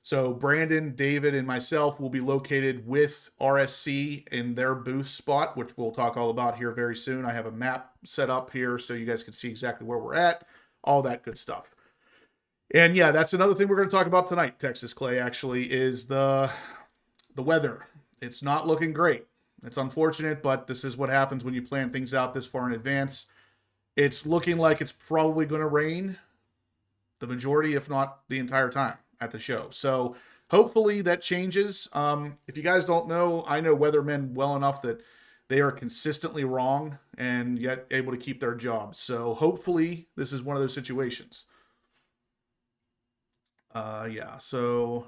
So Brandon, David, and myself will be located with RSC in their booth spot, which we'll talk all about here very soon. I have a map set up here so you guys can see exactly where we're at, all that good stuff. And yeah, that's another thing we're going to talk about tonight, Texas Clay, actually, is the weather. It's not looking great. It's unfortunate, but this is what happens when you plan things out this far in advance. It's looking like it's probably going to rain the majority, if not the entire time at the show. So hopefully that changes. If you guys don't know, I know weathermen well enough that they are consistently wrong and yet able to keep their jobs. So hopefully this is one of those situations. Yeah, so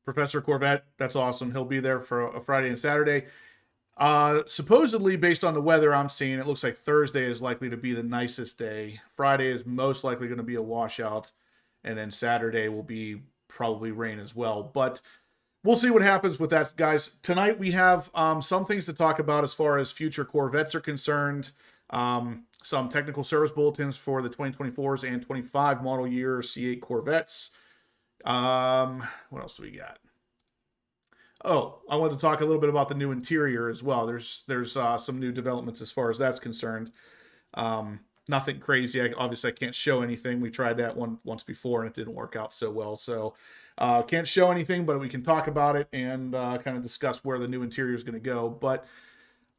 Professor Corvette, that's awesome. He'll be there for a Friday and Saturday. Supposedly, based on the weather I'm seeing, it looks like Thursday is likely to be the nicest day. Friday is most likely going to be a washout. And then Saturday will be probably rain as well. But we'll see what happens with that, guys. Tonight we have some things to talk about as far as future Corvettes are concerned. Some technical service bulletins for the 2024s and 25 model year C8 Corvettes. What else do we got? Oh, I wanted to talk a little bit about the new interior as well. There's some new developments as far as that's concerned. Nothing crazy. Obviously, I can't show anything. We tried that once before, and it didn't work out so well. So can't show anything, but we can talk about it and kind of discuss where the new interior is going to go. But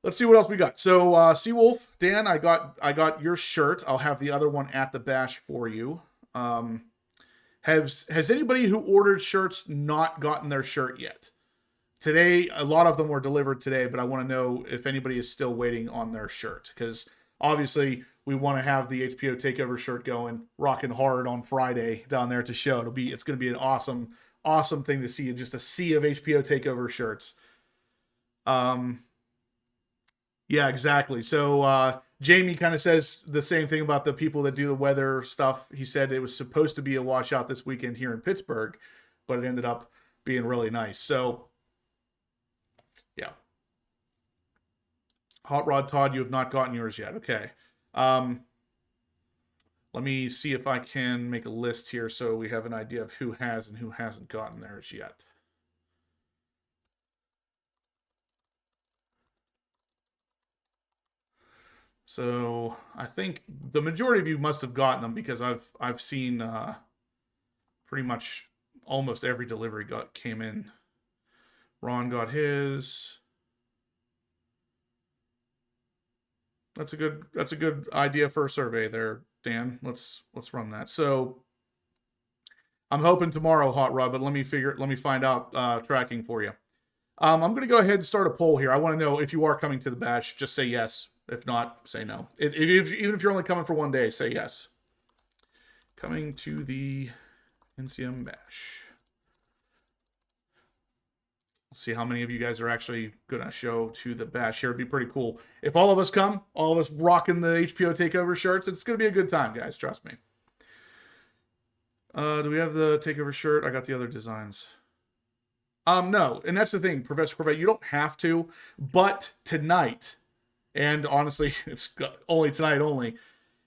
let's see what else we got. So Seawolf, Dan, I got your shirt. I'll have the other one at the bash for you. Has anybody who ordered shirts not gotten their shirt yet? Today, a lot of them were delivered today, but I want to know if anybody is still waiting on their shirt, because obviously we want to have the HBO Takeover shirt going, rocking hard on Friday down there at the show. It's going to be an awesome thing to see, just a sea of HBO Takeover shirts. Yeah, exactly. So Jamie kind of says the same thing about the people that do the weather stuff. He said it was supposed to be a washout this weekend here in Pittsburgh, but it ended up being really nice. So yeah. Hot Rod Todd, you have not gotten yours yet. Okay. Let me see if I can make a list here so we have an idea of who has and who hasn't gotten theirs yet. So I think the majority of you must have gotten them, because I've seen pretty much almost every delivery came in. Ron got his. That's a good idea for a survey there, Dan. Let's run that. So I'm hoping tomorrow, Hot Rod, but let me find out tracking for you. I'm going to go ahead and start a poll here. I want to know if you are coming to the bash. Just say yes. If not, say no. Even if you're only coming for one day, say yes. Coming to the NCM bash. Let's see how many of you guys are actually going to show to the bash here. It'd be pretty cool. If all of us come, all of us rocking the HBO Takeover shirts, it's going to be a good time, guys. Trust me. Do we have the Takeover shirt? I got the other designs. No. And that's the thing, Professor Corvette, you don't have to. But tonight, and honestly, it's only tonight only,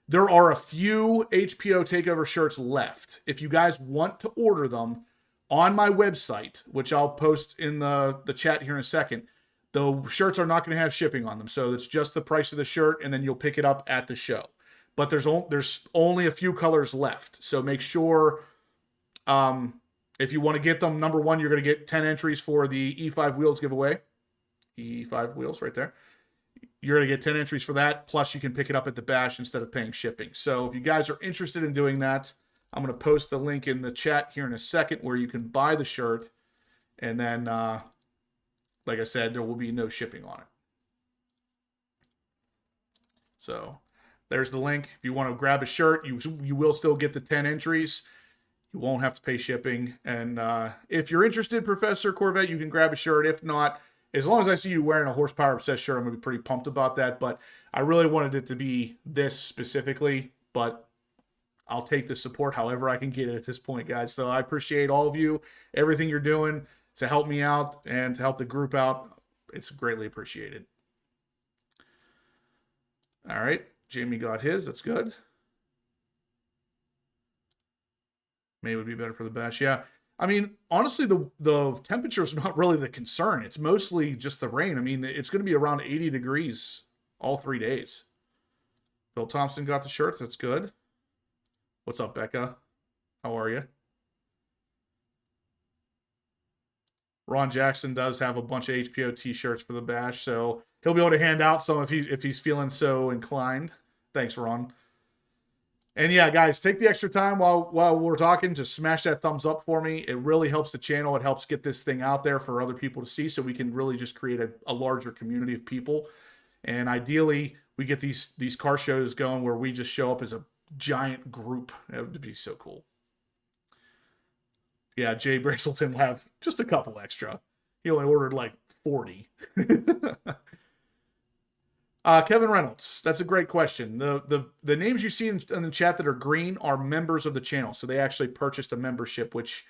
there are a few HBO Takeover shirts left. If you guys want to order them, on my website, which I'll post in the chat here in a second, the shirts are not going to have shipping on them. So it's just the price of the shirt, and then you'll pick it up at the show. But there's only a few colors left. So make sure, if you want to get them, number one, you're going to get 10 entries for the E5 wheels giveaway. E5 wheels right there. You're going to get 10 entries for that. Plus, you can pick it up at the bash instead of paying shipping. So if you guys are interested in doing that, I'm going to post the link in the chat here in a second where you can buy the shirt. And then, like I said, there will be no shipping on it. So there's the link. If you want to grab a shirt, you will still get the 10 entries. You won't have to pay shipping. And if you're interested, Professor Corvette, you can grab a shirt. If not, as long as I see you wearing a Horsepower Obsessed shirt, I'm going to be pretty pumped about that. But I really wanted it to be this specifically. But I'll take the support however I can get it at this point, guys. So I appreciate all of you, everything you're doing to help me out and to help the group out. It's greatly appreciated. All right. Jamie got his. That's good. May would be better for the bash. Yeah. I mean, honestly, the temperature is not really the concern. It's mostly just the rain. I mean, it's going to be around 80 degrees all 3 days. Bill Thompson got the shirt. That's good. What's up, Becca? How are you? Ron Jackson does have a bunch of HPO t-shirts for the bash, so he'll be able to hand out some if he's feeling so inclined. Thanks, Ron. And yeah, guys, take the extra time while we're talking. Just smash that thumbs up for me. It really helps the channel. It helps get this thing out there for other people to see, so we can really just create a larger community of people. And ideally, we get these car shows going where we just show up as a giant group. That would be so cool. Yeah, Jay Brazelton will have just a couple extra. He only ordered like 40. Kevin Reynolds, that's a great question. The names you see in the chat that are green are members of the channel. So they actually purchased a membership, which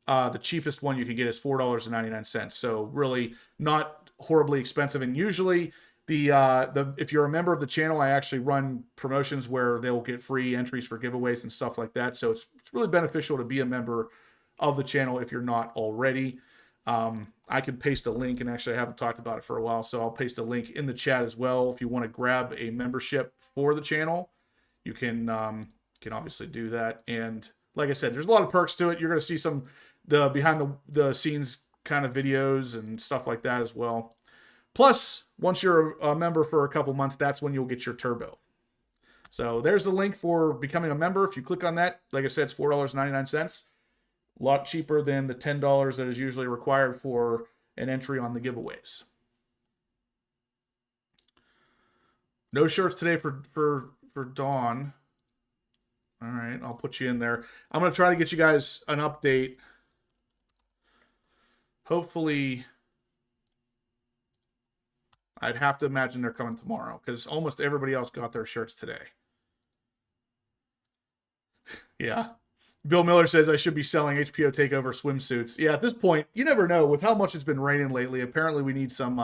the cheapest one you can get is $4.99. So really not horribly expensive. And usually if you're a member of the channel, I actually run promotions where they'll get free entries for giveaways and stuff like that. So it's really beneficial to be a member of the channel if you're not already. I can paste a link, and actually I haven't talked about it for a while, so I'll paste a link in the chat as well. If you want to grab a membership for the channel, you can obviously do that. And like I said, there's a lot of perks to it. You're going to see some behind the scenes kind of videos and stuff like that as well. Plus, once you're a member for a couple months, that's when you'll get your turbo. So there's the link for becoming a member. If you click on that, like I said, it's $4.99. A lot cheaper than the $10 that is usually required for an entry on the giveaways. No shirts today for Dawn. All right, I'll put you in there. I'm going to try to get you guys an update. Hopefully, I'd have to imagine they're coming tomorrow because almost everybody else got their shirts today. Yeah. Bill Miller says I should be selling HPO Takeover swimsuits. Yeah, at this point, you never know. With how much it's been raining lately, apparently we need some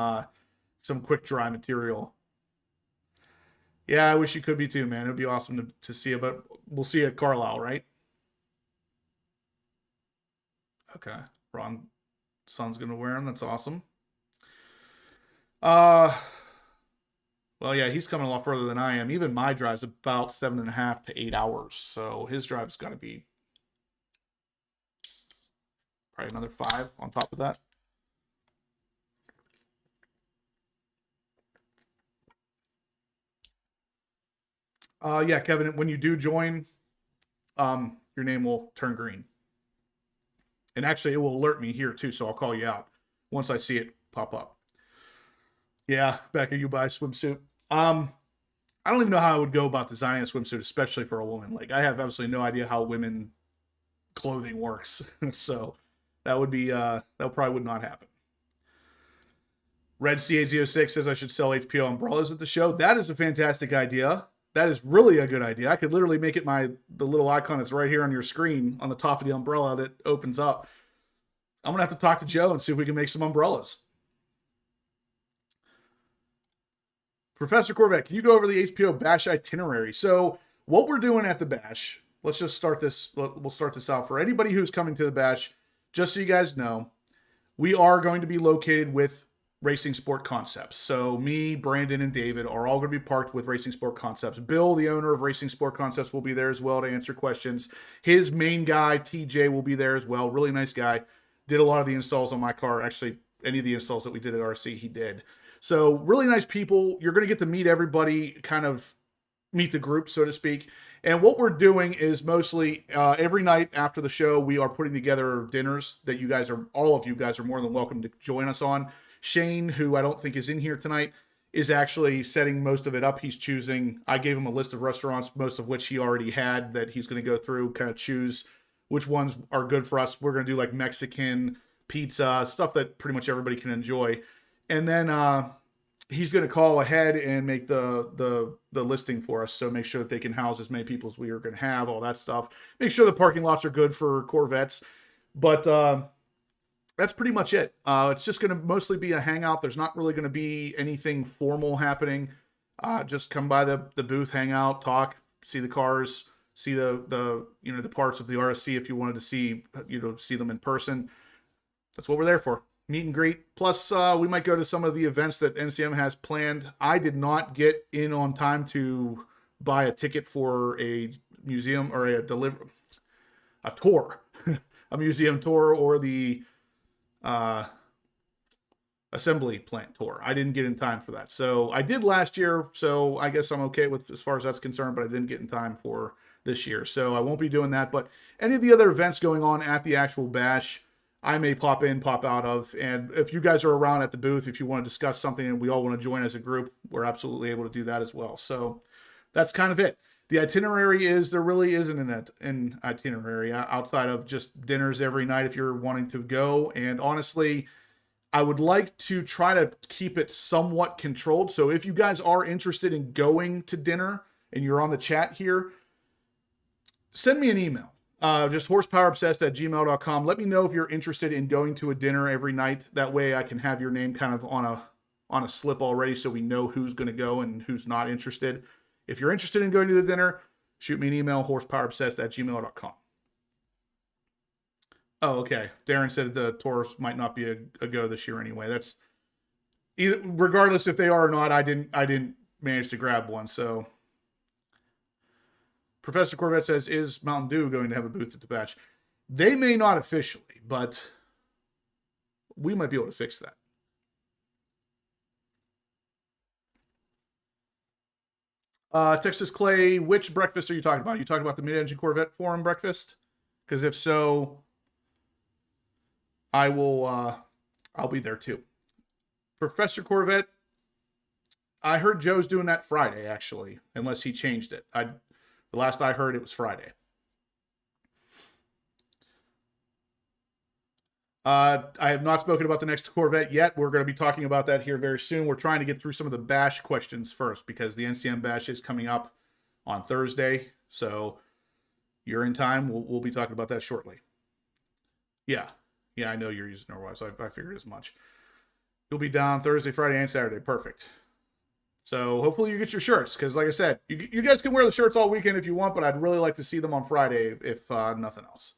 quick dry material. Yeah, I wish you could be too, man. It would be awesome to see it, but we'll see you at Carlisle, right? Okay. Ron Son's going to wear them. That's awesome. Well, yeah, he's coming a lot further than I am. Even my drive's about 7.5 to 8 hours. So his drive's got to be probably another 5 on top of that. Yeah, Kevin, when you do join, your name will turn green. And actually, it will alert me here, too, so I'll call you out once I see it pop up. Yeah, Becca, you buy a swimsuit. I don't even know how I would go about designing a swimsuit, especially for a woman. Like, I have absolutely no idea how women clothing works. So that would be, that probably would not happen. Red CA06 says I should sell HPO umbrellas at the show. That is a fantastic idea. That is really a good idea. I could literally make it the little icon that's right here on your screen on the top of the umbrella that opens up. I'm going to have to talk to Joe and see if we can make some umbrellas. Professor Corvette, can you go over the HPO Bash itinerary? So what we're doing at the Bash, let's just start this. We'll start this out for anybody who's coming to the Bash. Just so you guys know, we are going to be located with Racing Sport Concepts. So me, Brandon, and David are all going to be parked with Racing Sport Concepts. Bill, the owner of Racing Sport Concepts, will be there as well to answer questions. His main guy, TJ, will be there as well. Really nice guy. Did a lot of the installs on my car. Actually, any of the installs that we did at RC, he did. So really nice people. You're going to get to meet everybody, kind of meet the group, so to speak. And what we're doing is mostly every night after the show, we are putting together dinners that all of you guys are more than welcome to join us on. Shane, who I don't think is in here tonight, is actually setting most of it up. He's choosing, I gave him a list of restaurants, most of which he already had, that he's going to go through, kind of choose which ones are good for us. We're going to do like Mexican, pizza, stuff that pretty much everybody can enjoy. And then he's going to call ahead and make the listing for us. So make sure that they can house as many people as we are going to have, all that stuff. Make sure the parking lots are good for Corvettes. But that's pretty much it. It's just going to mostly be a hangout. There's not really going to be anything formal happening. Just come by the booth, hang out, talk, see the cars, see the the parts of the RSC if you wanted to see see them in person. That's what we're there for. Meet and greet. Plus, we might go to some of the events that NCM has planned. I did not get in on time to buy a ticket for a museum or a tour, a museum tour, or the assembly plant tour. I didn't get in time for that. So I did last year, so I guess I'm okay with as far as that's concerned, but I didn't get in time for this year. So I won't be doing that. But any of the other events going on at the actual bash, I may pop in, pop out of. And if you guys are around at the booth, if you want to discuss something and we all want to join as a group, we're absolutely able to do that as well. So that's kind of it. The itinerary is, there really isn't an itinerary outside of just dinners every night if you're wanting to go. And honestly, I would like to try to keep it somewhat controlled. So if you guys are interested in going to dinner and you're on the chat here, send me an email. Just horsepowerobsessed@gmail.com. Let me know if you're interested in going to a dinner every night. That way I can have your name kind of on a slip already so we know who's going to go and who's not interested. If you're interested in going to the dinner, shoot me an email, horsepowerobsessed@gmail.com. Oh, okay. Darren said the Taurus might not be a go this year anyway. That's regardless if they are or not. I didn't manage to grab one. So Professor Corvette says, is Mountain Dew going to have a booth at the bash? They may not officially, but we might be able to fix that. Texas Clay, which breakfast are you talking about? Are you talking about the Mid-Engine Corvette Forum breakfast? Because if so, I'll be there too. Professor Corvette, I heard Joe's doing that Friday, actually, unless he changed it. The last I heard, it was Friday. I have not spoken about the next Corvette yet. We're going to be talking about that here very soon. We're trying to get through some of the bash questions first because the NCM bash is coming up on Thursday. So you're in time. We'll be talking about that shortly. Yeah, I know you're using Norwise. I figured as much. You'll be down Thursday, Friday, and Saturday. Perfect. So hopefully you get your shirts because, like I said, you guys can wear the shirts all weekend if you want, but I'd really like to see them on Friday if nothing else.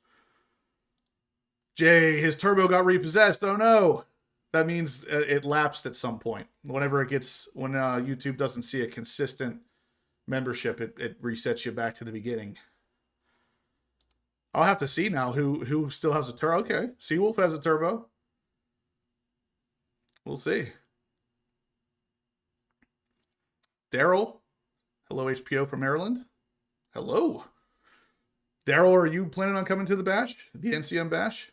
Jay, his turbo got repossessed. Oh no. That means it lapsed at some point. When YouTube doesn't see a consistent membership, it resets you back to the beginning. I'll have to see now who still has a turbo. Okay. Seawolf has a turbo. We'll see. Daryl. Hello, HPO from Maryland. Hello. Daryl, are you planning on coming to the bash? The NCM bash?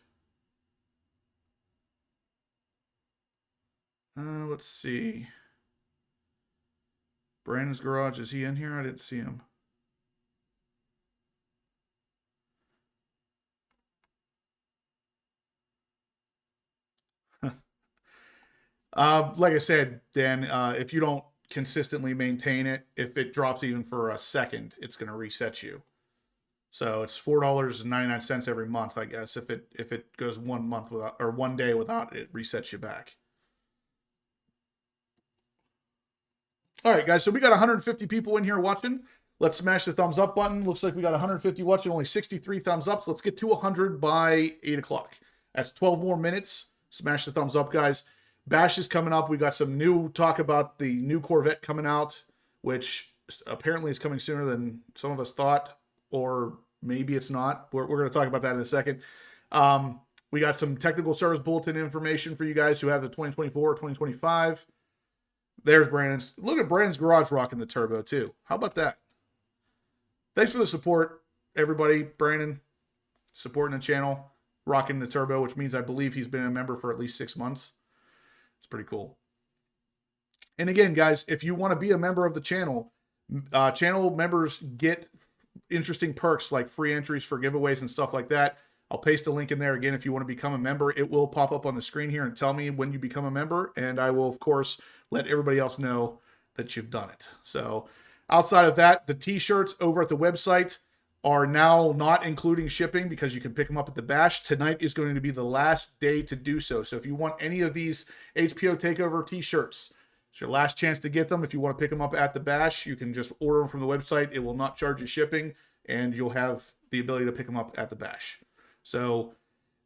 Let's see. Brandon's Garage, is he in here? I didn't see him. Like I said, Dan, if you don't consistently maintain it, if it drops even for a second, it's going to reset you. So it's $4.99 every month, I guess. If it goes 1 month without, or 1 day without it, resets you back. All right, guys, so we got 150 people in here watching. Let's smash the thumbs up button. Looks like we got 150 watching, only 63 thumbs up. So let's get to 100 by 8 o'clock. That's 12 more minutes. Smash the thumbs up, guys. Bash is coming up. We got some new talk about the new Corvette coming out, which apparently is coming sooner than some of us thought, or maybe it's not. We're going to talk about that in a second. We got some technical service bulletin information for you guys who have the 2024 or 2025. There's Brandon's. Look at Brandon's Garage rocking the turbo too. How about that? Thanks for the support, everybody. Brandon supporting the channel, rocking the turbo, which means I believe he's been a member for at least 6 months. It's pretty cool. And again, guys, if you want to be a member of the channel, channel members get interesting perks like free entries for giveaways and stuff like that. I'll paste a link in there again if you want to become a member. It will pop up on the screen here and tell me when you become a member, and I will, of course, let everybody else know that you've done it. So outside of that, the t-shirts over at the website are now not including shipping because you can pick them up at the bash. Tonight is going to be the last day to do so. So if you want any of these HPO Takeover t-shirts, it's your last chance to get them. If you want to pick them up at the bash, you can just order them from the website. It will not charge you shipping. and you'll have the ability to pick them up at the bash. So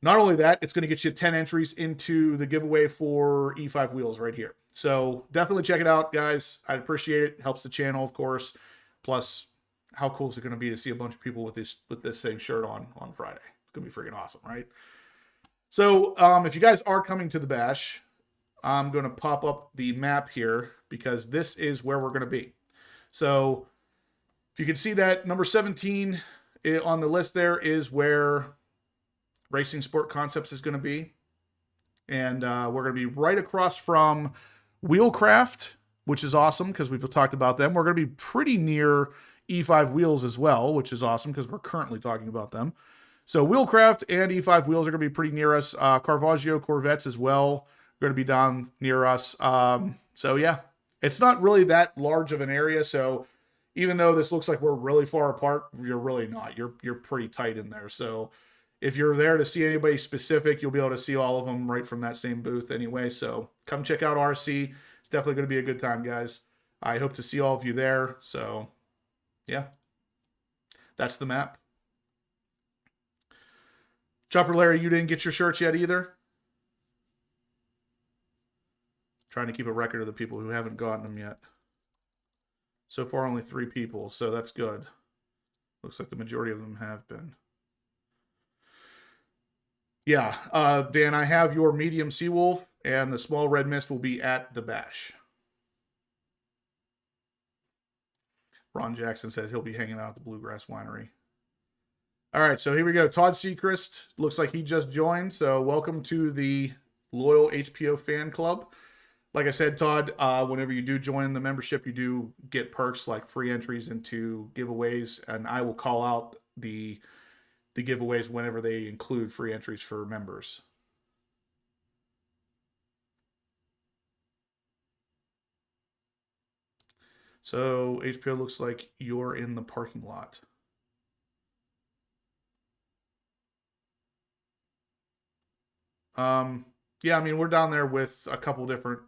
not only that, it's going to get you 10 entries into the giveaway for E5 wheels right here. So definitely check it out, guys. I'd appreciate it. Helps the channel, of course. Plus, how cool is it going to be to see a bunch of people with this same shirt on Friday? It's going to be freaking awesome, right? So if you guys are coming to the bash, I'm going to pop up the map here because this is where we're going to be. So if you can see that number 17 on the list there is where Racing Sport Concepts is going to be. And we're going to be right across from Wheelcraft, which is awesome because we've talked about them. We're going to be pretty near E5 Wheels as well, which is awesome because we're currently talking about them. So Wheelcraft and E5 Wheels are going to be pretty near us. Caravaggio Corvettes as well are going to be down near us. So yeah, it's not really that large of an area. So even though this looks like we're really far apart, you're really not. You're pretty tight in there. So if you're there to see anybody specific, you'll be able to see all of them right from that same booth anyway. So come check out RC. It's definitely going to be a good time, guys. I hope to see all of you there. So yeah, that's the map. Chopper Larry, you didn't get your shirts yet either? Trying to keep a record of the people who haven't gotten them yet. So far, only 3 people, so that's good. Looks like the majority of them have been. Yeah, Dan, I have your medium Seawolf, and the small Red Mist will be at the bash. Ron Jackson says he'll be hanging out at the Bluegrass Winery. All right, so here we go. Todd Seacrest looks like he just joined, so welcome to the loyal HPO fan club. Like I said, Todd, whenever you do join the membership, you do get perks like free entries into giveaways, and I will call out the giveaways whenever they include free entries for members. So HPO looks like you're in the parking lot. Yeah, I mean, we're down there with a couple different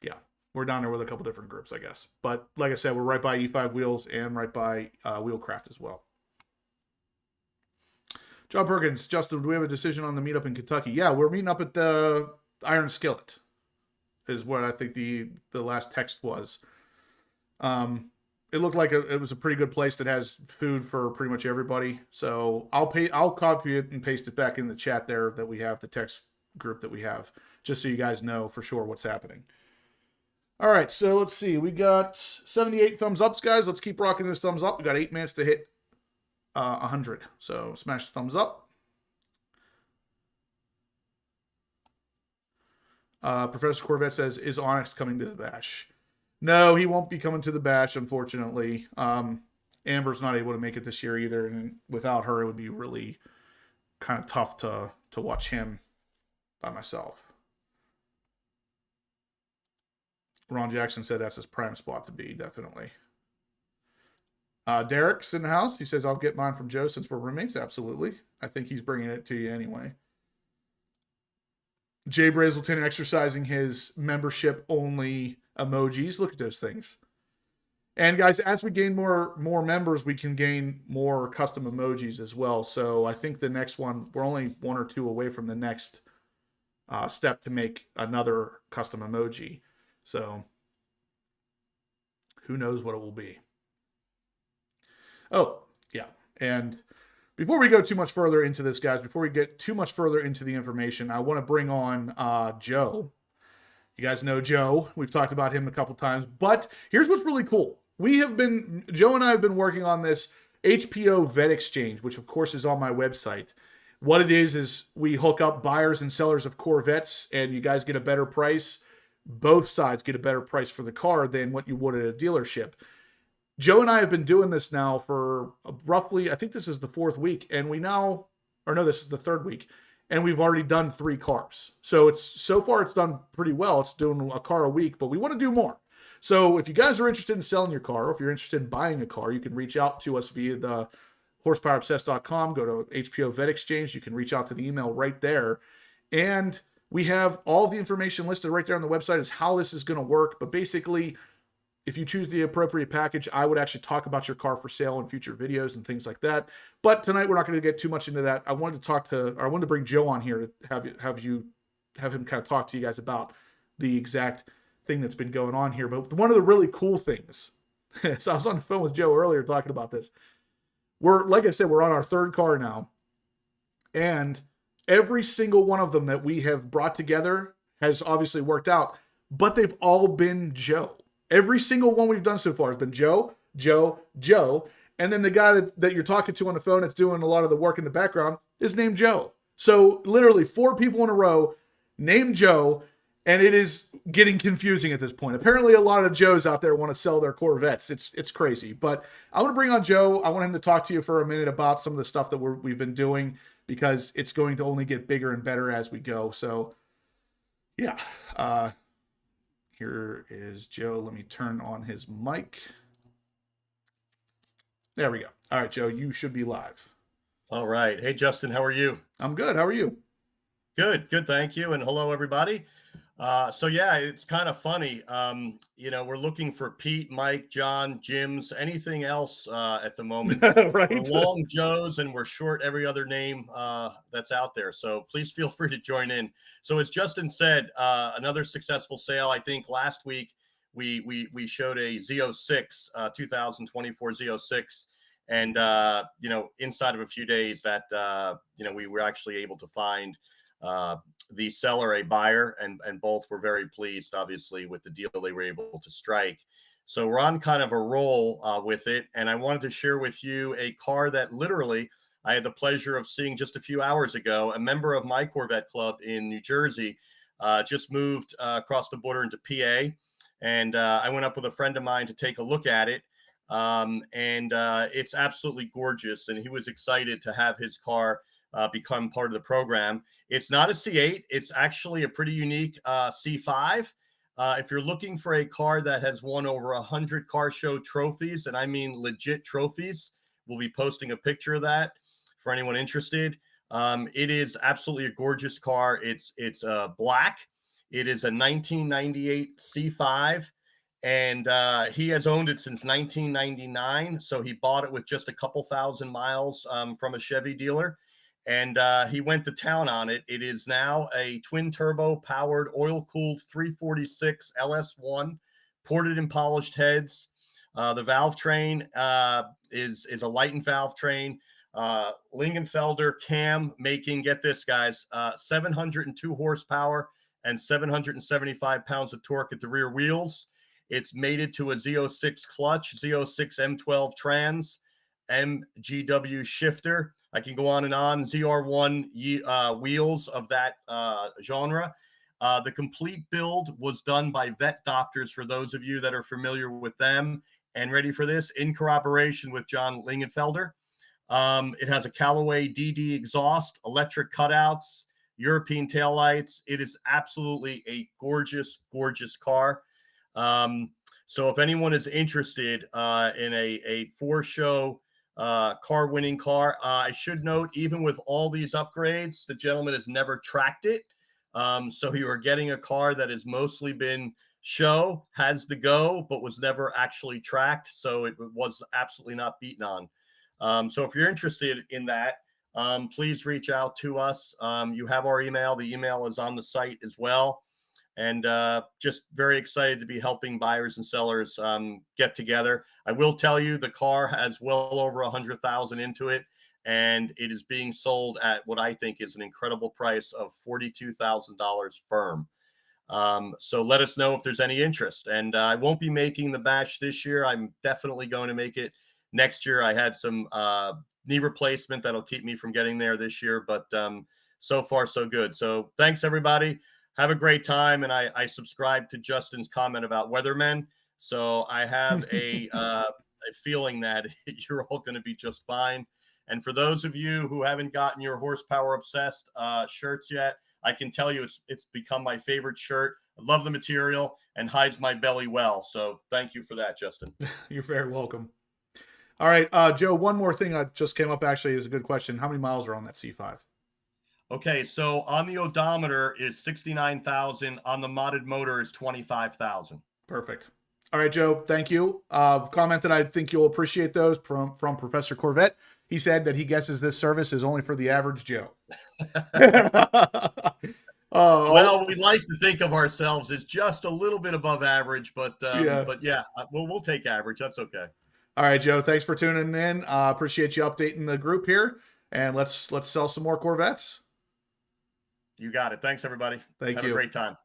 yeah, we're down there with a couple different groups, I guess. But like I said, we're right by E5 Wheels and right by Wheelcraft as well. John Perkins, Justin, do we have a decision on the meetup in Kentucky? Yeah, we're meeting up at the Iron Skillet, is what I think the last text was. It looked like it was a pretty good place that has food for pretty much everybody. So I'll copy it and paste it back in the chat there that we have, the text group that we have, just so you guys know for sure what's happening. All right, so let's see. We got 78 thumbs ups, guys. Let's keep rocking this thumbs up. We got 8 minutes to hit 100. So smash the thumbs up. Professor Corvette says, is Onyx coming to the bash? No, he won't be coming to the bash, unfortunately. Amber's not able to make it this year either, and without her, it would be really kind of tough to watch him by myself. Ron Jackson said that's his prime spot to be, definitely. Derek's in the house. He says, I'll get mine from Joe since we're roommates. Absolutely. I think he's bringing it to you anyway. Jay Brazelton exercising his membership-only emojis. Look at those things. And guys, as we gain more members, we can gain more custom emojis as well. So I think the next one, we're only 1 or 2 away from the next step to make another custom emoji. So who knows what it will be. Oh, yeah. And before we go too much further into this, guys, before we get too much further into the information, I want to bring on Joe. You guys know Joe. We've talked about him a couple times. But here's what's really cool. Joe and I have been working on this HBO Vet Exchange, which of course is on my website. What it is we hook up buyers and sellers of Corvettes, and you guys get a better price. Both sides get a better price for the car than what you would at a dealership. Joe and I have been doing this now for roughly, I think this is the 4th week, and this is the 3rd week, and we've already done 3 cars. So far it's done pretty well. It's doing a car a week, but we want to do more. So if you guys are interested in selling your car, or if you're interested in buying a car, you can reach out to us via the horsepowerobsessed.com, go to HBO Vet Exchange. You can reach out to the email right there. And We have all the information listed right there on the website as how this is going to work. But basically, if you choose the appropriate package, I would actually talk about your car for sale in future videos and things like that. But tonight we're not going to get too much into that. I wanted to bring Joe on here to have him kind of talk to you guys about the exact thing that's been going on here. But one of the really cool things, so I was on the phone with Joe earlier talking about this. Like I said, we're on our third car now, and every single one of them that we have brought together has obviously worked out, but they've all been Joe. Every single one we've done so far has been Joe, Joe, Joe. And then the guy that you're talking to on the phone that's doing a lot of the work in the background is named Joe. So literally 4 people in a row named Joe, and it is getting confusing at this point. Apparently a lot of Joes out there want to sell their Corvettes. It's crazy. But I want to bring on Joe. I want him to talk to you for a minute about some of the stuff that we've been doing, because it's going to only get bigger and better as we go. So yeah, here is Joe. Let me turn on his mic. There we go. All right, Joe, you should be live. All right. Hey, Justin, how are you? I'm good. How are you? Good. Thank you. And hello, everybody. So yeah, it's kind of funny. We're looking for Pete, Mike, John, Jim's, anything else at the moment. Right. We're long Joe's and we're short every other name that's out there. So please feel free to join in. So as Justin said, another successful sale. I think last week we showed a Z06, 2024 Z06. And, inside of a few days that, we were actually able to find the seller a buyer, and both were very pleased, obviously, with the deal they were able to strike. So we're on kind of a roll with it. And I wanted to share with you a car that literally I had the pleasure of seeing just a few hours ago. A member of my Corvette club in New Jersey just moved across the border into PA. And I went up with a friend of mine to take a look at it. It's absolutely gorgeous. And he was excited to have his car become part of the program. It's not a C8. It's actually a pretty unique C5. If you're looking for a car that has won over 100 car show trophies, and I mean legit trophies, we'll be posting a picture of that for anyone interested. It is absolutely a gorgeous car. It's black. It is a 1998 C5. And he has owned it since 1999. So he bought it with just a couple thousand miles from a Chevy dealer. And he went to town on it. It is now a twin turbo powered oil cooled 346 LS1, ported and polished heads. The valve train is a Lighten valve train. Lingenfelder cam making, get this guys, 702 horsepower and 775 pounds of torque at the rear wheels. It's mated to a Z06 clutch, Z06 M12 trans, MGW shifter. I can go on and on. ZR1 wheels of that genre. The complete build was done by Vet Doctors, for those of you that are familiar with them. And ready for this, in corroboration with John Lingenfelder. It has a Callaway DD exhaust, electric cutouts, European taillights. It is absolutely a gorgeous, gorgeous car. So if anyone is interested in a for-show car winning car, I should note, even with all these upgrades, the gentleman has never tracked it. So you are getting a car that has mostly been show, has the go, but was never actually tracked. So it was absolutely not beaten on. So if you're interested in that, please reach out to us. You have our email. The email is on the site as well. And just very excited to be helping buyers and sellers get together. I will tell you, the car has well over 100,000 into it, and it is being sold at what I think is an incredible price of $42,000 firm. So let us know if there's any interest. And I won't be making the batch this year. I'm definitely going to make it next year. I had some knee replacement that'll keep me from getting there this year, but so far so good. So thanks, everybody. Have a great time. And I subscribe to Justin's comment about weathermen. So I have a feeling that you're all going to be just fine. And for those of you who haven't gotten your Horsepower Obsessed shirts yet, I can tell you it's become my favorite shirt. I love the material and hides my belly well. So thank you for that, Justin. You're very welcome. All right, Joe, one more thing that just came up actually is a good question. How many miles are on that C5? Okay, so on the odometer is 69,000. On the modded motor is 25,000. Perfect. All right, Joe, thank you. Commented, I think you'll appreciate those from Professor Corvette. He said that he guesses this service is only for the average Joe. Well, we like to think of ourselves as just a little bit above average, but yeah, we'll take average. That's okay. All right, Joe, thanks for tuning in. Appreciate you updating the group here, and let's sell some more Corvettes. You got it. Thanks, everybody. Have a great time.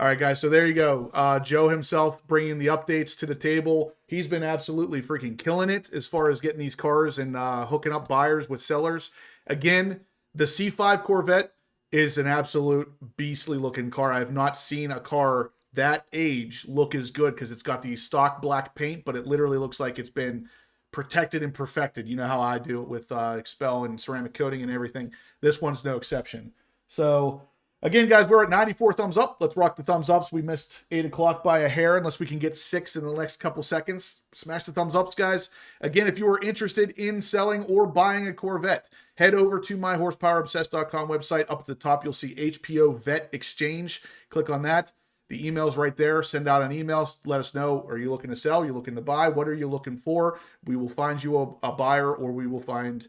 All right, guys. So there you go. Joe himself bringing the updates to the table. He's been absolutely freaking killing it as far as getting these cars and hooking up buyers with sellers. Again, the C5 Corvette is an absolute beastly looking car. I have not seen a car that age look as good because it's got the stock black paint, but it literally looks like it's been protected and perfected. You know how I do it with Expel and ceramic coating and everything. This one's no exception. So again, guys, we're at 94 thumbs up. Let's rock the thumbs ups. We missed 8 o'clock by a hair, unless we can get 6 in the next couple seconds. Smash the thumbs ups, guys. Again, if you are interested in selling or buying a Corvette, head over to my horsepowerobsessed.com website. Up at the top, you'll see HBO Vet Exchange. Click on that. The email's right there. Send out an email. Let us know, are you looking to sell? Are you looking to buy? What are you looking for? We will find you a buyer, or we will find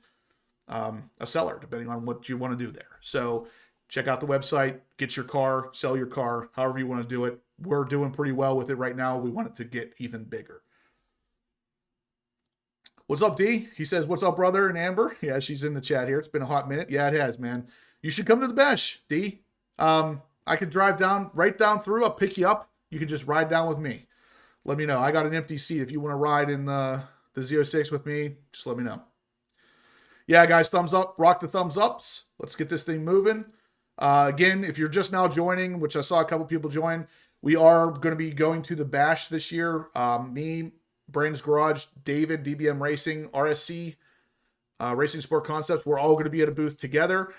a seller, depending on what you want to do there. So check out the website, get your car, sell your car, however you want to do it. We're doing pretty well with it right now. We want it to get even bigger. What's up, D? He says, what's up, brother? And Amber? Yeah, she's in the chat here. It's been a hot minute. Yeah, it has, man. You should come to the bash, D. I could drive right down through. I'll pick you up. You can just ride down with me. Let me know. I got an empty seat. If you want to ride in the Z06 with me, just let me know. Yeah, guys, thumbs up. Rock the thumbs ups. Let's get this thing moving. Again, if you're just now joining, which I saw a couple people join, we are going to be going to the bash this year. Me, Brandon's Garage, David, DBM Racing, RSC, Racing Sport Concepts. We're all going to be at a booth together.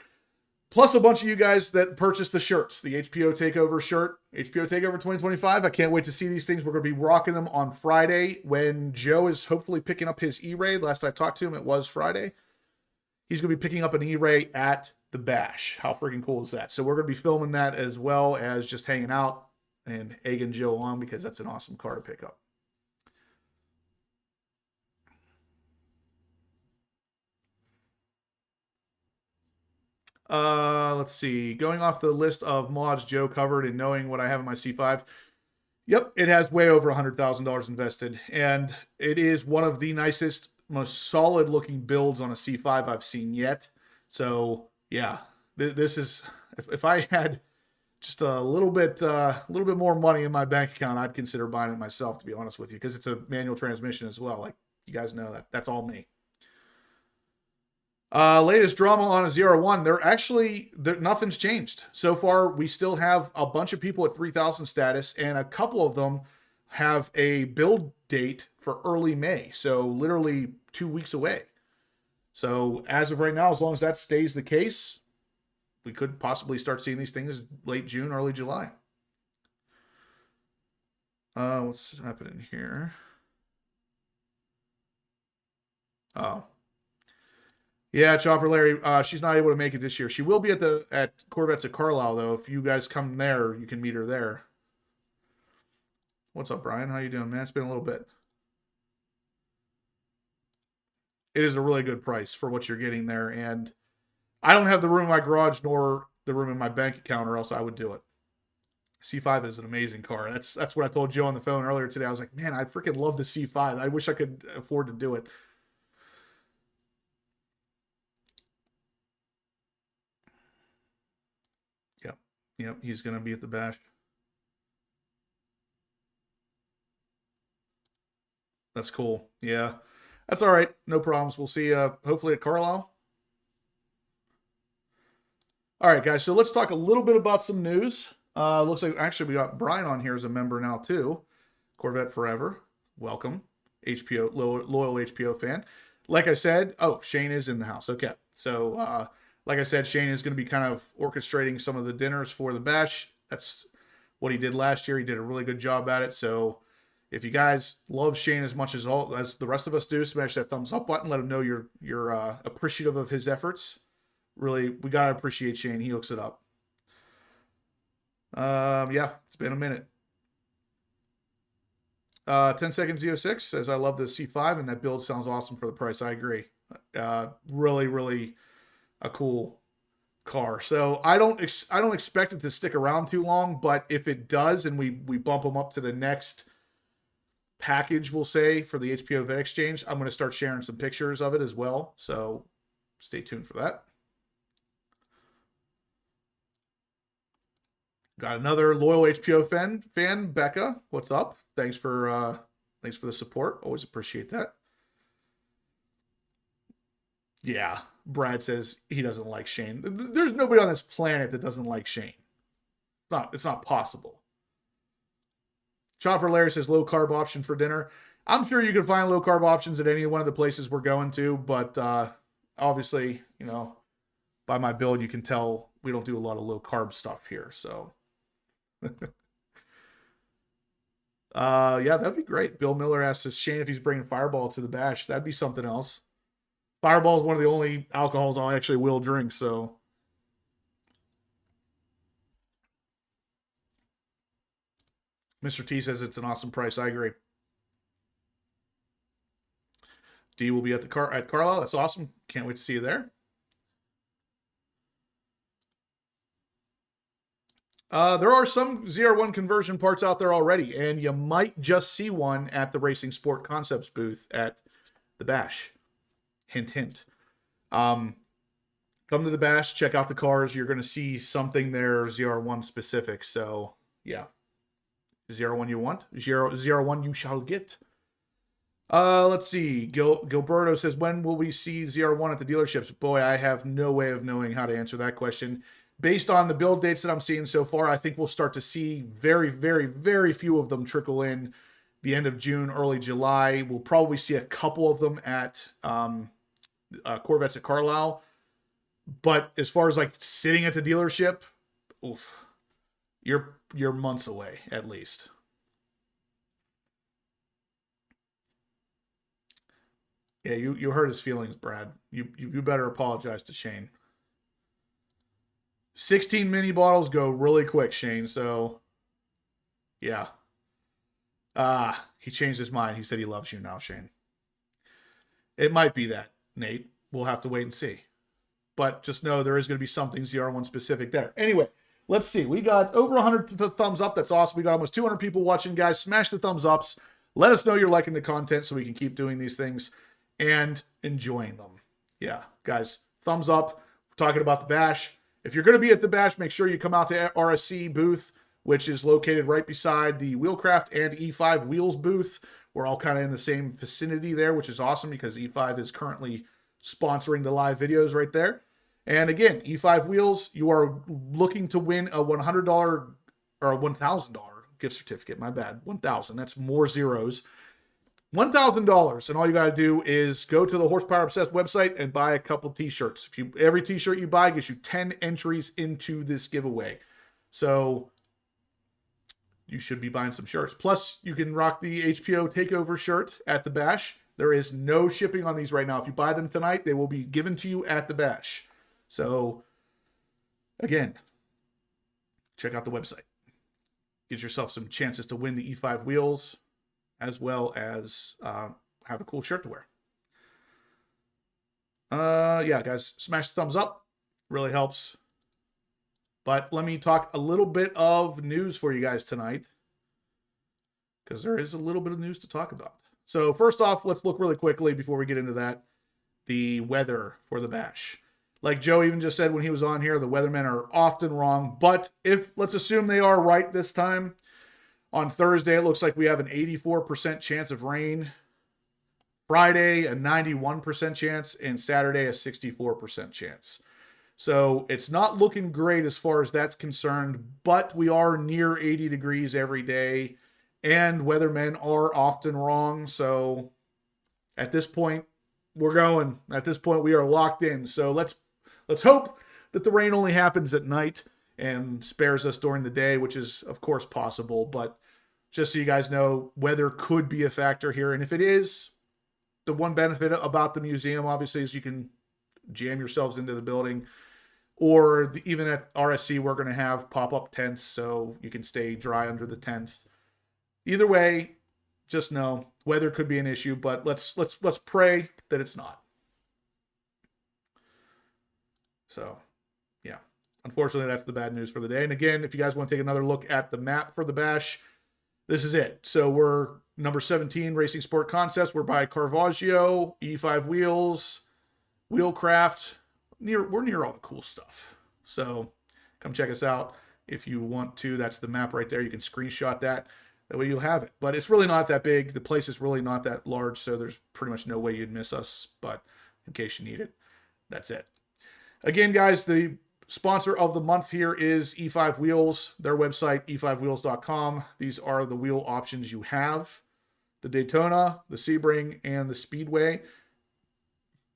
Plus a bunch of you guys that purchased the shirts, the HBO Takeover shirt, HBO Takeover 2025. I can't wait to see these things. We're going to be rocking them on Friday when Joe is hopefully picking up his E-Ray. Last I talked to him, it was Friday. He's going to be picking up an E-Ray at the bash. How freaking cool is that? So we're going to be filming that as well as just hanging out and egging Joe on, because that's an awesome car to pick up. Let's see. Going off the list of mods Joe covered and knowing what I have in my C5. Yep, it has way over $100,000 invested. And it is one of the nicest, most solid looking builds on a C5 I've seen yet. So yeah, this is, if I had just a little bit more money in my bank account, I'd consider buying it myself, to be honest with you, because it's a manual transmission as well. Like you guys know, that's all me. Latest drama on a 01. Nothing's changed. So far, we still have a bunch of people at 3,000 status, and a couple of them have a build date for early May. So literally 2 weeks away. So as of right now, as long as that stays the case, we could possibly start seeing these things late June, early July. What's happening here? Oh. Yeah, Chopper Larry, she's not able to make it this year. She will be at Corvettes at Carlisle, though. If you guys come there, you can meet her there. What's up, Brian? How you doing, man? It's been a little bit. It is a really good price for what you're getting there, and I don't have the room in my garage nor the room in my bank account, or else I would do it. C5 is an amazing car. That's what I told Joe on the phone earlier today. I was like, man, I freaking love the C5. I wish I could afford to do it. Yep, he's going to be at the bash. That's cool. Yeah, that's all right. No problems. We'll see hopefully at Carlisle. All right, guys. So let's talk a little bit about some news. Looks like actually we got Brian on here as a member now too. Corvette Forever. Welcome. HBO, loyal HBO fan. Like I said, Shane is in the house. Okay. So, like I said, Shane is going to be kind of orchestrating some of the dinners for the bash. That's what he did last year. He did a really good job at it. So if you guys love Shane as much as the rest of us do, smash that thumbs up button. Let him know you're appreciative of his efforts. Really, we got to appreciate Shane. He hooks it up. Yeah, it's been a minute. 10 seconds Z06 says, I love the C5 and that build sounds awesome for the price. I agree. Really, really a cool car. So I don't expect it to stick around too long, but if it does and we bump them up to the next package, we'll say, for the HBO Vet Exchange, I'm going to start sharing some pictures of it as well. So stay tuned for that. Got another loyal HBO fan, Becca. What's up? Thanks for the support. Always appreciate that. Yeah, Brad says he doesn't like Shane. There's nobody on this planet that doesn't like Shane. It's not possible. Chopper Larry says low carb option for dinner. I'm sure you can find low carb options at any one of the places we're going to, but obviously, you know, by my build, you can tell we don't do a lot of low carb stuff here. So, yeah, that'd be great. Bill Miller asks Shane if he's bringing Fireball to the bash. That'd be something else. Fireball is one of the only alcohols I actually will drink, so. Mr. T says it's an awesome price. I agree. D will be at Carlisle. That's awesome. Can't wait to see you there. There are some ZR1 conversion parts out there already, and you might just see one at the Racing Sport Concepts booth at the Bash. Hint, hint. Come to the Bash, check out the cars. You're going to see something there ZR1 specific. So, yeah. ZR1 you want, ZR1 you shall get. Let's see. Gilberto says, when will we see ZR1 at the dealerships? Boy, I have no way of knowing how to answer that question. Based on the build dates that I'm seeing so far, I think we'll start to see very, very, very few of them trickle in the end of June, early July. We'll probably see a couple of them at Corvettes at Carlisle. But as far as like sitting at the dealership, oof, you're months away at least. Yeah, you hurt his feelings, Brad. You better apologize to Shane. 16 mini bottles go really quick, Shane. So, yeah. He changed his mind. He said he loves you now, Shane. It might be that, Nate. We'll have to wait and see. But just know there is going to be something ZR1 specific there. Anyway, let's see. We got over 100 thumbs up. That's awesome. We got almost 200 people watching, guys. Smash the thumbs ups. Let us know you're liking the content so we can keep doing these things and enjoying them. Yeah, guys, thumbs up. We're talking about the Bash. If you're going to be at the Bash, make sure you come out to RSC booth, which is located right beside the Wheelcraft and E5 Wheels booth. We're all kind of in the same vicinity there, which is awesome because E5 is currently sponsoring the live videos right there. And again, E5 Wheels, you are looking to win a $100 or a $1,000 gift certificate. My bad, 1,000. That's more zeros. $1,000, and all you got to do is go to the Horsepower Obsessed website and buy a couple t-shirts. Every t-shirt you buy gives you 10 entries into this giveaway. So you should be buying some shirts. Plus, you can rock the HPO Takeover shirt at the Bash. There is no shipping on these right now. If you buy them tonight, they will be given to you at the Bash. So, again, check out the website. Get yourself some chances to win the E5 wheels, as well as have a cool shirt to wear. Yeah, guys, smash the thumbs up. Really helps. But let me talk a little bit of news for you guys tonight, because there is a little bit of news to talk about. So first off, let's look really quickly before we get into that, the weather for the Bash. Like Joe even just said when he was on here, the weathermen are often wrong, but let's assume they are right this time. On Thursday, it looks like we have an 84% chance of rain. Friday, a 91% chance, and Saturday, a 64% chance. So it's not looking great as far as that's concerned, but we are near 80 degrees every day, and weathermen are often wrong. So at this point, we're going. At this point, we are locked in. So let's hope that the rain only happens at night and spares us during the day, which is, of course, possible. But just so you guys know, weather could be a factor here. And if it is, the one benefit about the museum, obviously, is you can jam yourselves into the building or even at RSC, we're going to have pop-up tents so you can stay dry under the tents. Either way, just know weather could be an issue, but let's pray that it's not. So, yeah. Unfortunately, that's the bad news for the day. And again, if you guys want to take another look at the map for the bash, this is it. So we're number 17, Racing Sport Concepts. We're by Caravaggio, E5 Wheels, Wheelcraft. We're near all the cool stuff. So come check us out if you want to. That's the map right there. You can screenshot that. That way you'll have it. But it's really not that big. The place is really not that large, so there's pretty much no way you'd miss us. But in case you need it, that's it. Again, guys, the sponsor of the month here is E5 Wheels. Their website, e5wheels.com. These are the wheel options you have. The Daytona, the Sebring, and the Speedway.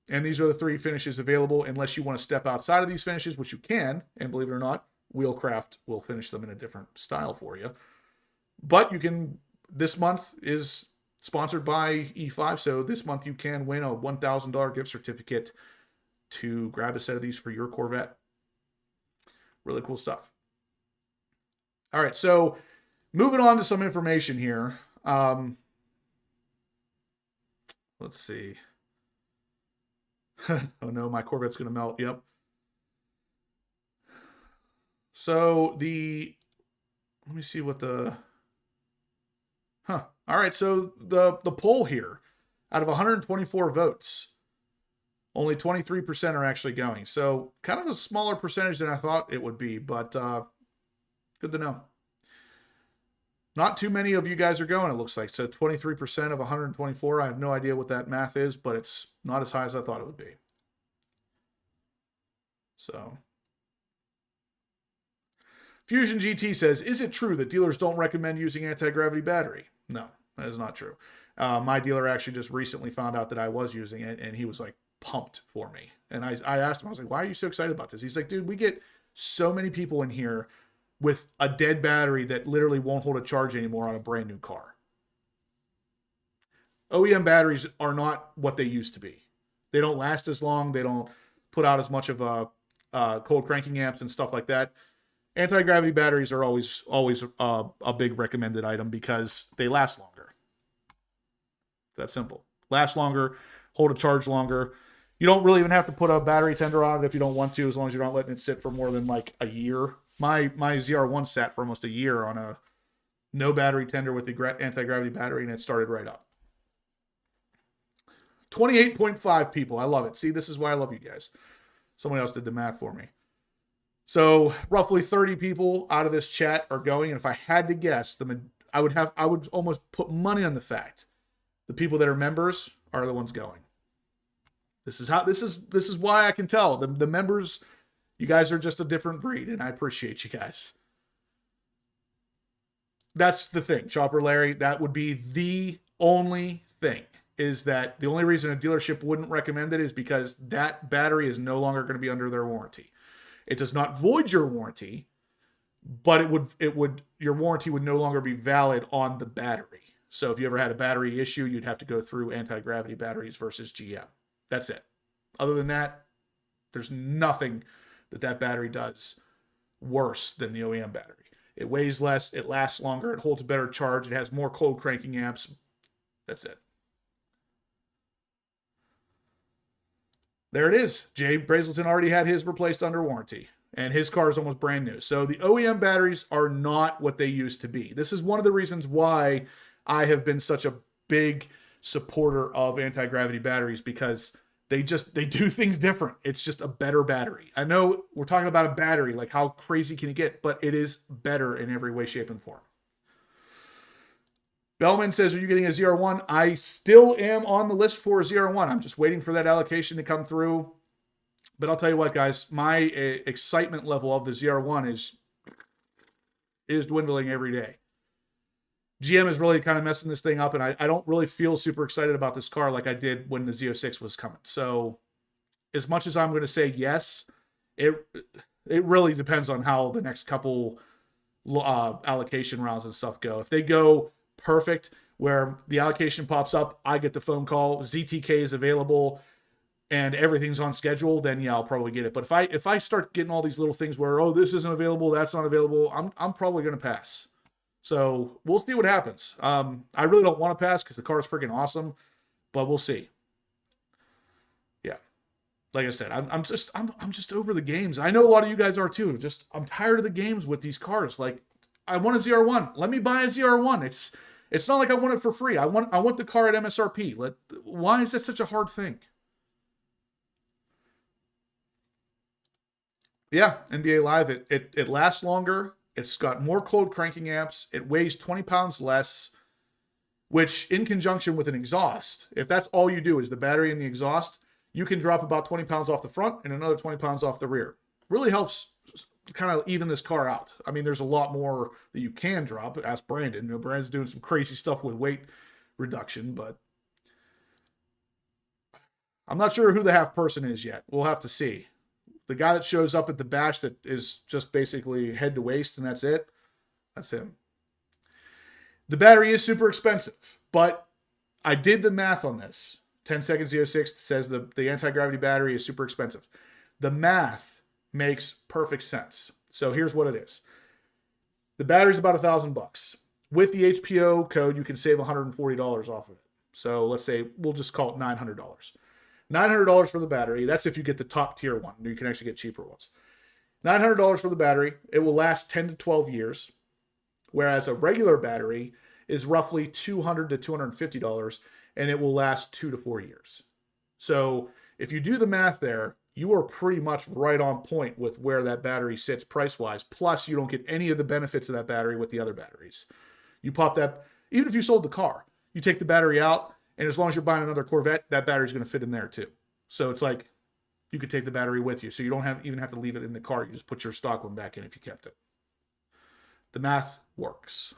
And these are the 3 finishes available unless you want to step outside of these finishes, which you can. And believe it or not, Wheelcraft will finish them in a different style for you. But you can, this month is sponsored by E5. So this month you can win a $1,000 gift certificate to grab a set of these for your Corvette. Really cool stuff. All right, so moving on to some information here. Let's see. Oh no, my Corvette's going to melt. Yep. So let me see what all right, so the poll here, out of 124 votes, only 23% are actually going. So kind of a smaller percentage than I thought it would be, but good to know. Not too many of you guys are going, it looks like. So 23% of 124. I have no idea what that math is, but it's not as high as I thought it would be. So Fusion GT says, is it true that dealers don't recommend using anti-gravity battery? No, that is not true. My dealer actually just recently found out that I was using it, and he was like pumped for me. And I asked him, I was like, why are you so excited about this? He's like, dude, we get so many people in here with a dead battery that literally won't hold a charge anymore on a brand new car. OEM batteries are not what they used to be. They don't last as long. They don't put out as much of a cold cranking amps and stuff like that. Anti-gravity batteries are always a big recommended item because they last longer. That's simple. Last longer, hold a charge longer. You don't really even have to put a battery tender on it if you don't want to, as long as you're not letting it sit for more than like a year. My ZR1 sat for almost a year on a no battery tender with the anti-gravity battery, and it started right up. 28.5 people. I love it. See, this is why I love you guys. Someone else did the math for me. So roughly 30 people out of this chat are going. And if I had to guess, I would almost put money on the fact the people that are members are the ones going. This is why I can tell the members, you guys are just a different breed, and I appreciate you guys. That's the thing, Chopper Larry. That would be the only thing, is that the only reason a dealership wouldn't recommend it is because that battery is no longer going to be under their warranty. It does not void your warranty, but your warranty would no longer be valid on the battery. So if you ever had a battery issue, you'd have to go through anti-gravity batteries versus GM. That's it. Other than that, there's nothing that battery does worse than the OEM battery. It weighs less, it lasts longer, it holds a better charge, it has more cold cranking amps. That's it. There it is. Jay Brazelton already had his replaced under warranty, and his car is almost brand new. So the OEM batteries are not what they used to be. This is one of the reasons why I have been such a big supporter of anti-gravity batteries, because they do things different. It's just a better battery. I know we're talking about a battery, like how crazy can it get, but it is better in every way, shape, and form. Bellman says, are you getting a ZR1? I still am on the list for a ZR1. I'm just waiting for that allocation to come through. But I'll tell you what, guys, my excitement level of the ZR1 is dwindling every day. GM is really kind of messing this thing up, and I don't really feel super excited about this car like I did when the Z06 was coming. So as much as I'm going to say yes, it really depends on how the next couple allocation rounds and stuff go. If they go perfect, where the allocation pops up, I get the phone call, ZTK is available, and everything's on schedule, then yeah, I'll probably get it. But if I start getting all these little things where, oh, this isn't available, that's not available, I'm probably going to pass. So we'll see what happens. I really don't want to pass because the car is freaking awesome, but we'll see. Yeah, like I said, I'm just over the games. I know a lot of you guys are too. I'm tired of the games with these cars. Like, I want a ZR1. Let me buy a ZR1. It's not like I want it for free. I want the car at MSRP. Why is that such a hard thing? Yeah, NBA Live. It lasts longer. It's got more cold cranking amps. It weighs 20 pounds less, which in conjunction with an exhaust, if that's all you do is the battery and the exhaust, you can drop about 20 pounds off the front and another 20 pounds off the rear. Really helps kind of even this car out. I mean, there's a lot more that you can drop. Ask Brandon. You know, Brandon's doing some crazy stuff with weight reduction, but I'm not sure who the half person is yet. We'll have to see. The guy that shows up at the bash that is just basically head to waist and that's it, that's him. The battery is super expensive, but I did the math on this. 10 seconds Z06 says the anti-gravity battery is super expensive. The math makes perfect sense. So here's what it is. The battery's about $1,000. With the HPO code, you can save $140 off of it. So let's say we'll just call it $900. $900 for the battery. That's if you get the top tier one. You can actually get cheaper ones. $900 for the battery. It will last 10 to 12 years. Whereas a regular battery is roughly $200 to $250, and it will last 2 to 4 years. So if you do the math there, you are pretty much right on point with where that battery sits price-wise. Plus, you don't get any of the benefits of that battery with the other batteries. You pop that, even if you sold the car, you take the battery out, and as long as you're buying another Corvette, that battery's going to fit in there too. So it's like you could take the battery with you. So you don't even have to leave it in the car. You just put your stock one back in if you kept it. The math works.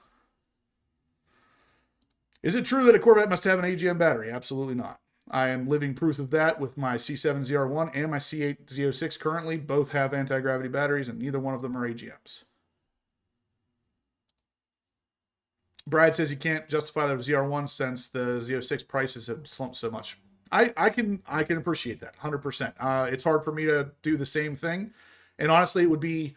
Is it true that a Corvette must have an AGM battery? Absolutely not. I am living proof of that with my C7 ZR1 and my C8 Z06 currently. Both have anti-gravity batteries, and neither one of them are AGMs. Brad says you can't justify the ZR1 since the Z06 prices have slumped so much. I can appreciate that 100%. It's hard for me to do the same thing, and honestly, it would be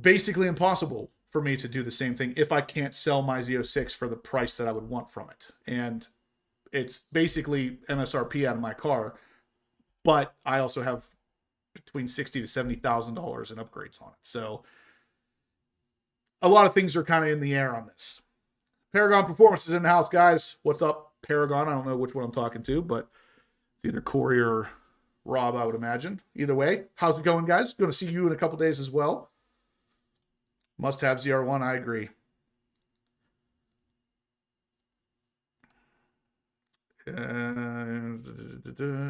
basically impossible for me to do the same thing if I can't sell my Z06 for the price that I would want from it. And it's basically MSRP out of my car, but I also have between $60,000 to $70,000 in upgrades on it. So a lot of things are kind of in the air on this. Paragon Performance is in the house, guys. What's up, Paragon? I don't know which one I'm talking to, but it's either Corey or Rob, I would imagine. Either way, how's it going, guys? Going to see you in a couple days as well. Must have ZR1, I agree.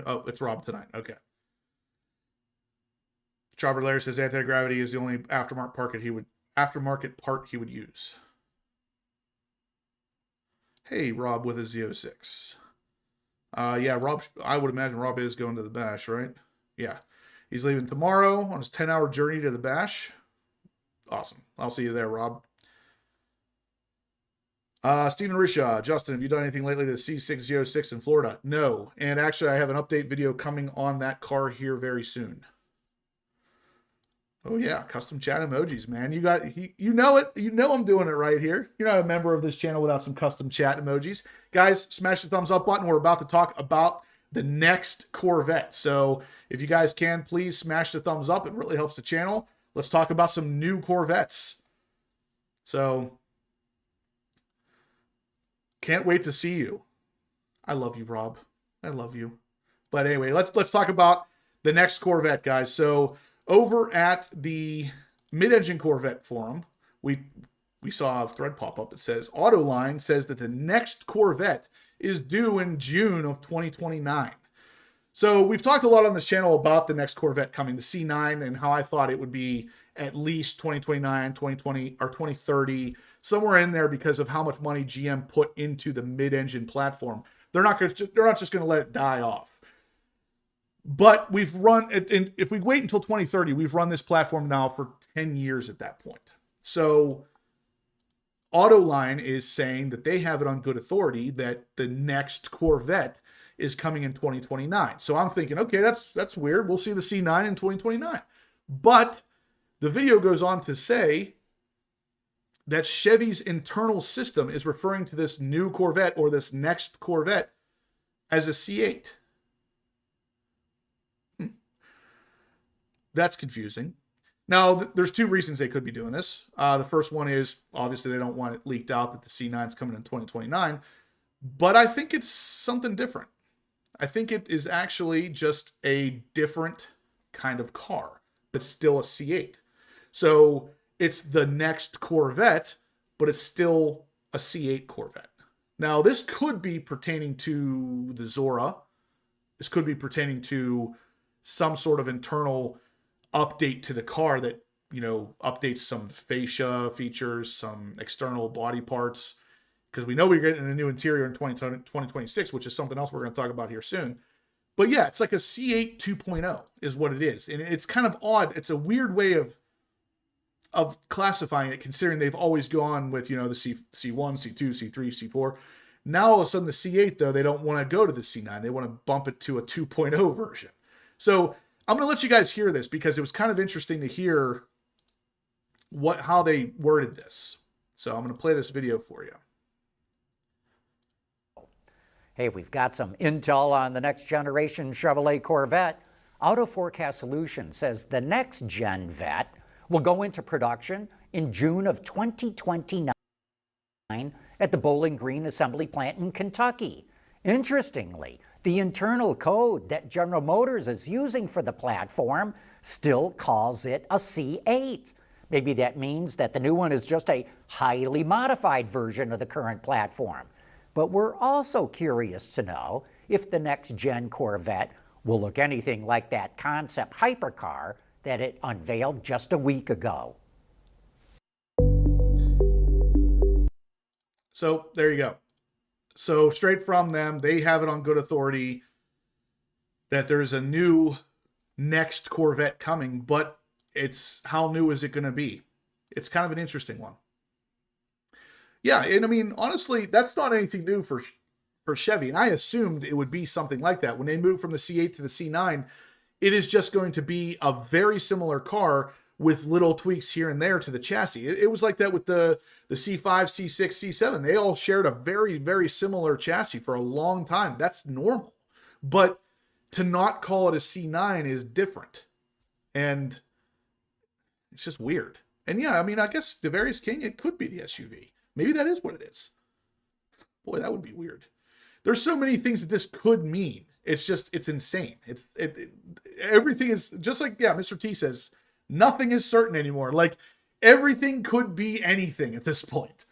Oh, it's Rob tonight. Okay. Chopper Lair says anti-gravity is the only aftermarket part he would use. Hey, Rob with a Z06. Yeah, Rob, I would imagine Rob is going to the bash, right? Yeah. He's leaving tomorrow on his 10-hour journey to the bash. Awesome. I'll see you there, Rob. Stephen Rishaw, Justin, have you done anything lately to the C606 in Florida? No. And actually, I have an update video coming on that car here very soon. Oh, yeah. Custom chat emojis, man. You know it. You know I'm doing it right here. You're not a member of this channel without some custom chat emojis. Guys, smash the thumbs up button. We're about to talk about the next Corvette. So if you guys can, please smash the thumbs up. It really helps the channel. Let's talk about some new Corvettes. So, can't wait to see you. I love you, Rob. I love you. But anyway, let's talk about the next Corvette, guys. So, over at the mid-engine Corvette forum, we saw a thread pop up that says Autoline says that the next Corvette is due in June of 2029. So we've talked a lot on this channel about the next Corvette coming, the C9, and how I thought it would be at least 2029, 2020, or 2030, somewhere in there because of how much money GM put into the mid-engine platform. They're not just going to let it die off. But we've run, and if we wait until 2030, we've run this platform now for 10 years at that point. So Autoline is saying that they have it on good authority that the next Corvette is coming in 2029. So I'm thinking, okay, that's weird. We'll see the C9 in 2029. But the video goes on to say that Chevy's internal system is referring to this new Corvette or this next Corvette as a C8. That's confusing. Now, there's two reasons they could be doing this. The first one is, obviously, they don't want it leaked out that the C9 is coming in 2029. But I think it's something different. I think it is actually just a different kind of car, but still a C8. So it's the next Corvette, but it's still a C8 Corvette. Now, this could be pertaining to the Zora. This could be pertaining to some sort of internal update to the car that, you know, updates some fascia features, some external body parts, because we know we're getting a new interior in 2026, which is something else we're going to talk about here soon. But yeah, it's like a C8 2.0 is what it is. And it's kind of odd. It's a weird way of classifying it, considering they've always gone with, you know, the C1, C2, C3, C4. Now, all of a sudden, the C8, though, they don't want to go to the C9. They want to bump it to a 2.0 version. So I'm going to let you guys hear this because it was kind of interesting to hear how they worded this. So I'm going to play this video for you. Hey, we've got some intel on the next generation Chevrolet Corvette. Auto Forecast Solutions says the next gen Vet will go into production in June of 2029 at the Bowling Green Assembly Plant in Kentucky. Interestingly, the internal code that General Motors is using for the platform still calls it a C8. Maybe that means that the new one is just a highly modified version of the current platform. But we're also curious to know if the next-gen Corvette will look anything like that concept hypercar that it unveiled just a week ago. So there you go. So straight from them, they have it on good authority that there's a new next Corvette coming, but it's how new is it going to be? It's kind of an interesting one. Yeah, and I mean, honestly, that's not anything new for Chevy, and I assumed it would be something like that. When they moved from the C8 to the C9, it is just going to be a very similar car with little tweaks here and there to the chassis. It was like that with the C5, C6, C7. They all shared a very, very similar chassis for a long time. That's normal. But to not call it a C9 is different. And it's just weird. And yeah, I mean, I guess the Various King, it could be the SUV. Maybe that is what it is. Boy, that would be weird. There's so many things that this could mean. It's just, it's insane. Everything is just like, yeah, Mr. T says, nothing is certain anymore. Like, everything could be anything at this point.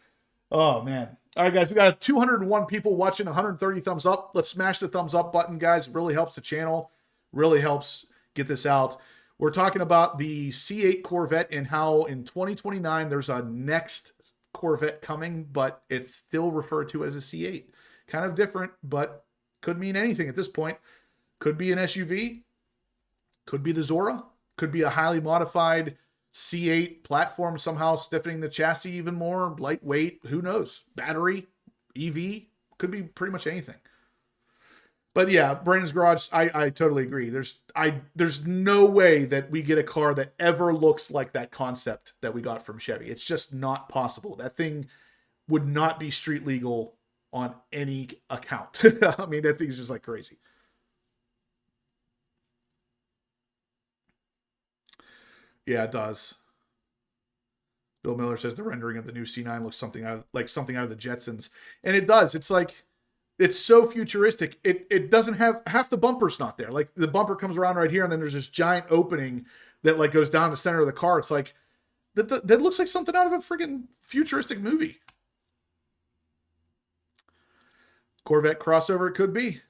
Oh, man. All right, guys, we got 201 people watching, 130 thumbs up. Let's smash the thumbs up button, guys. It really helps the channel. Really helps get this out. We're talking about the C8 Corvette and how in 2029 there's a next Corvette coming, but it's still referred to as a C8. Kind of different, but could mean anything at this point. Could be an SUV. Could be the Zora. Could be a highly modified C8 platform, somehow stiffening the chassis even more, lightweight, who knows? Battery, EV, could be pretty much anything. But yeah, Brandon's Garage, I totally agree. There's no way that we get a car that ever looks like that concept that we got from Chevy. It's just not possible. That thing would not be street legal on any account. I mean, that thing's just like crazy. Yeah, it does. Bill Miller says the rendering of the new C9 looks something out of the Jetsons. And it does. It's like, it's so futuristic. It doesn't have, half the bumper's not there. Like, the bumper comes around right here, and then there's this giant opening that like goes down the center of the car. It's like, that looks like something out of a freaking futuristic movie. Corvette crossover, it could be.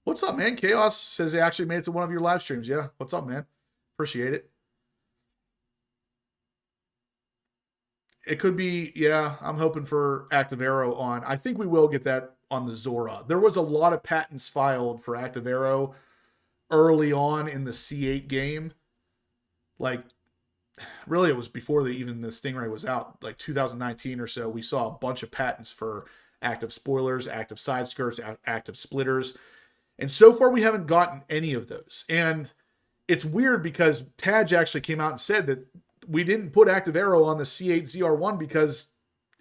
What's up, man? Chaos says he actually made it to one of your live streams. Yeah, what's up, man? Appreciate it. It could be, yeah, I'm hoping for Active Aero on. I think we will get that on the Zora. There was a lot of patents filed for Active Aero early on in the C8 game. Like, really, it was before even the Stingray was out, like 2019 or so. We saw a bunch of patents for active spoilers, active side skirts, active splitters. And so far we haven't gotten any of those. And it's weird because Taj actually came out and said that we didn't put active aero on the C8 ZR1 because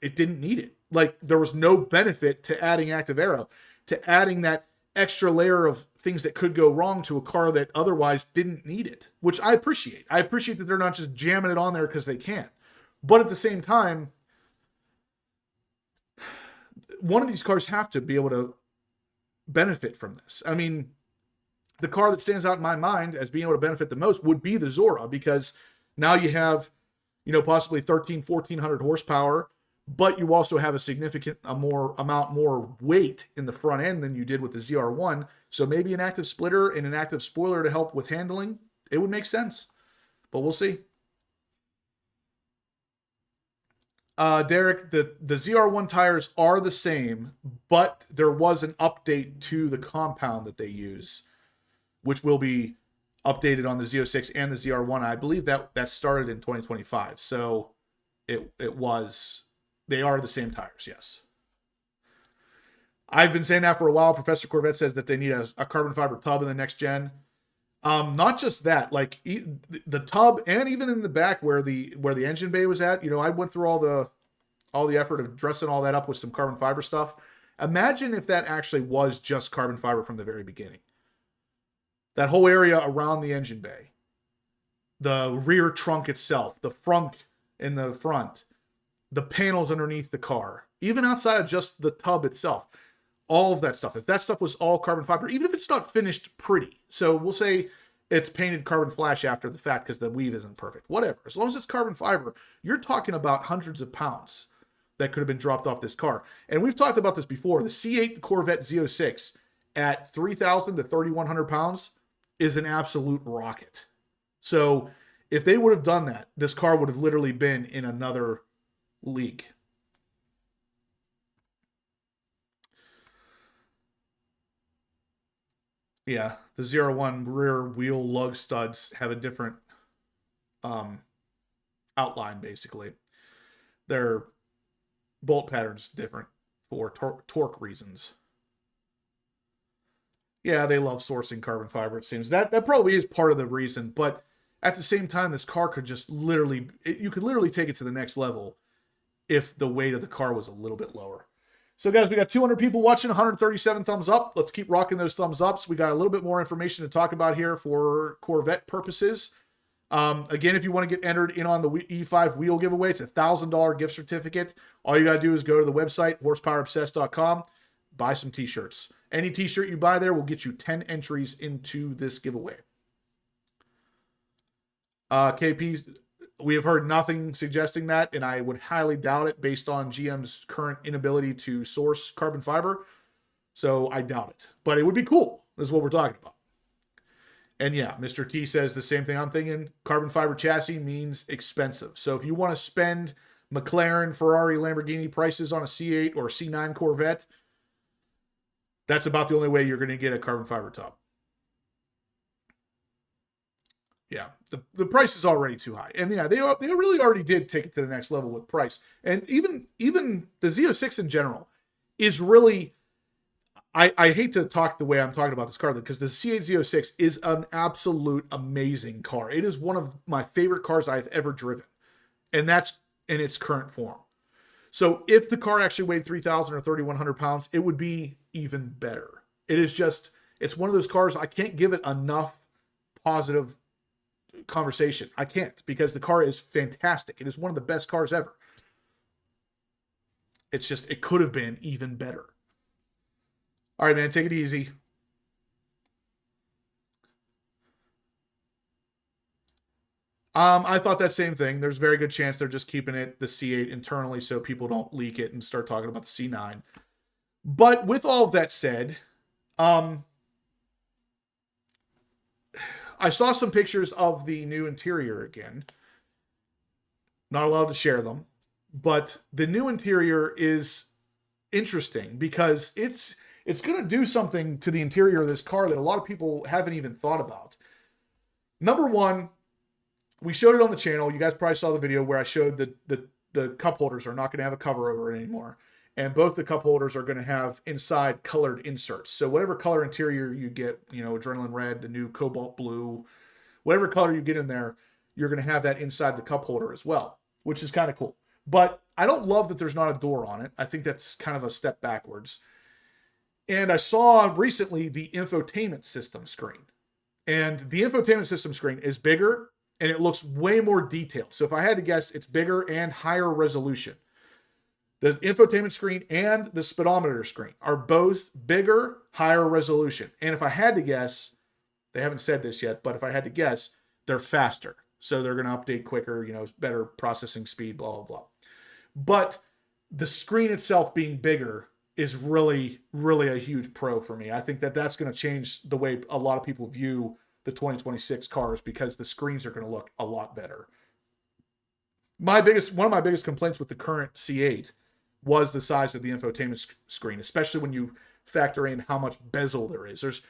it didn't need it. Like, there was no benefit to adding active aero, to adding that extra layer of things that could go wrong to a car that otherwise didn't need it, which I appreciate. I appreciate that they're not just jamming it on there because they can. But at the same time, one of these cars have to be able to benefit from this. I mean, the car that stands out in my mind as being able to benefit the most would be the Zora, because now you have, possibly 1,400 horsepower, but you also have a significant amount more weight in the front end than you did with the ZR1. So maybe an active splitter and an active spoiler to help with handling, it would make sense. But we'll see. Derek, the ZR1 tires are the same, but there was an update to the compound that they use, which will be updated on the Z06 and the ZR1. I believe that started in 2025. So they are the same tires, yes. I've been saying that for a while. Professor Corvette says that they need a carbon fiber tub in the next gen. Not just that, like the tub, and even in the back where the engine bay was at, I went through all the effort of dressing all that up with some carbon fiber stuff. Imagine if that actually was just carbon fiber from the very beginning. That whole area around the engine bay, the rear trunk itself, the frunk in the front, the panels underneath the car, even outside of just the tub itself, all of that stuff. If that stuff was all carbon fiber, even if it's not finished pretty, so we'll say it's painted carbon flash after the fact because the weave isn't perfect, whatever. As long as it's carbon fiber, you're talking about hundreds of pounds that could have been dropped off this car. And we've talked about this before. The C8, the Corvette Z06 at 3,000 to 3,100 pounds is an absolute rocket. So if they would have done that, this car would have literally been in another league. Yeah, the ZR1 rear wheel lug studs have a different outline, basically. Their bolt pattern's different for torque reasons. Yeah, they love sourcing carbon fiber, it seems. That probably is part of the reason, but at the same time, this car could just literally, you could literally take it to the next level if the weight of the car was a little bit lower. So guys, we got 200 people watching, 137 thumbs up. Let's keep rocking those thumbs ups. We got a little bit more information to talk about here for Corvette purposes. Again, if you want to get entered in on the E5 wheel giveaway, it's a $1,000 gift certificate. All you got to do is go to the website, horsepowerobsessed.com, buy some t-shirts. Any t-shirt you buy there will get you 10 entries into this giveaway. KP, we have heard nothing suggesting that, and I would highly doubt it based on GM's current inability to source carbon fiber. So I doubt it. But it would be cool, is what we're talking about. And yeah, Mr. T says the same thing I'm thinking. Carbon fiber chassis means expensive. So if you want to spend McLaren, Ferrari, Lamborghini prices on a C8 or a C9 Corvette, that's about the only way you're going to get a carbon fiber tub. Yeah, the price is already too high. And yeah, they really already did take it to the next level with price. And even the Z06 in general is really, I hate to talk the way I'm talking about this car, because the C8 Z06 is an absolute amazing car. It is one of my favorite cars I've ever driven. And that's in its current form. So if the car actually weighed 3,000 or 3,100 pounds, it would be even better. It is just, it's one of those cars, I can't give it enough positive conversation. I can't, because the car is fantastic. It is one of the best cars ever. It's just, it could have been even better. All right, man, take it easy. I thought that same thing. There's a very good chance they're just keeping it the C8 internally so people don't leak it and start talking about the C9. But with all of that said, I saw some pictures of the new interior again. Not allowed to share them, but the new interior is interesting because it's going to do something to the interior of this car that a lot of people haven't even thought about. Number one, we showed it on the channel. You guys probably saw the video where I showed the cup holders are not going to have a cover over it anymore. And both the cup holders are going to have inside colored inserts. So whatever color interior you get, you know, adrenaline red, the new cobalt blue, whatever color you get in there, you're going to have that inside the cup holder as well, which is kind of cool. But I don't love that there's not a door on it. I think that's kind of a step backwards. And I saw recently the infotainment system screen. And the infotainment system screen is bigger and it looks way more detailed. So if I had to guess, it's bigger and higher resolution. The infotainment screen and the speedometer screen are both bigger, higher resolution. And if I had to guess, they haven't said this yet, but if I had to guess, they're faster. So they're going to update quicker, you know, better processing speed, blah, blah, blah. But the screen itself being bigger is really, really a huge pro for me. I think that that's going to change the way a lot of people view the 2026 cars because the screens are going to look a lot better. One of my biggest complaints with the current C8 was the size of the infotainment screen, especially when you factor in how much bezel there is. There's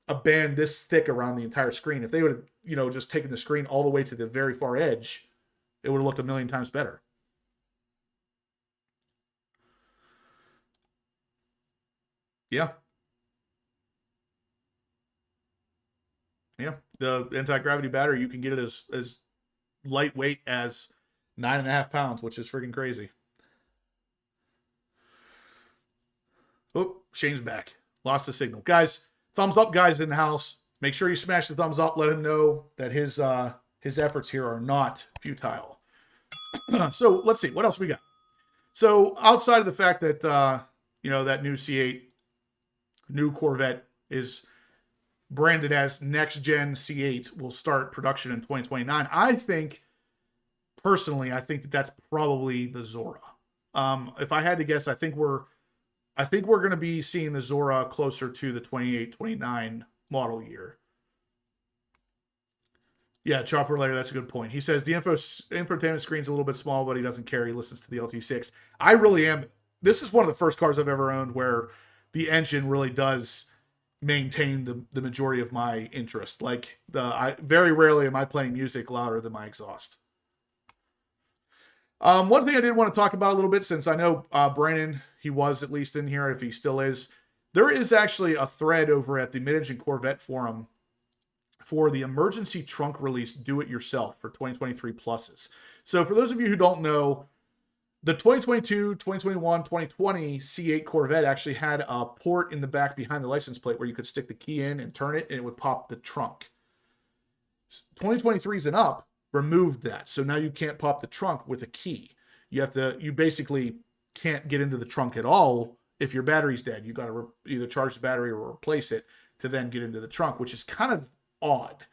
a band this thick around the entire screen. If they would have, you know, just taken the screen all the way to the very far edge, it would have looked a million times better. Yeah. Yeah. The anti-gravity battery, you can get it as lightweight as 9.5 pounds, which is freaking crazy. Oh, Shane's back. Lost the signal. Guys, thumbs up, guys in the house. Make sure you smash the thumbs up. Let him know that his efforts here are not futile. So let's see. What else we got? So outside of the fact that, you know, that new C8, new Corvette is branded as next gen C8 will start production in 2029. I think that that's probably the Zora. If I had to guess, I think we're going to be seeing the Zora closer to the 28, 29 model year. Yeah, Chopper Layer, that's a good point. He says the infotainment screen's a little bit small, but he doesn't care. He listens to the LT6. I really am. This is one of the first cars I've ever owned where the engine really does maintain the majority of my interest. Like very rarely am I playing music louder than my exhaust. One thing I did want to talk about a little bit, since I know Brandon, he was at least in here, if he still is, there is actually a thread over at the Mid-Engine Corvette forum for the emergency trunk release do-it-yourself for 2023 pluses. So for those of you who don't know, the 2022, 2021, 2020 C8 Corvette actually had a port in the back behind the license plate where you could stick the key in and turn it, and it would pop the trunk. 2023s and up removed that. So now you can't pop the trunk with a key. You basically can't get into the trunk at all if your battery's dead. You got to either charge the battery or replace it to then get into the trunk, which is kind of odd.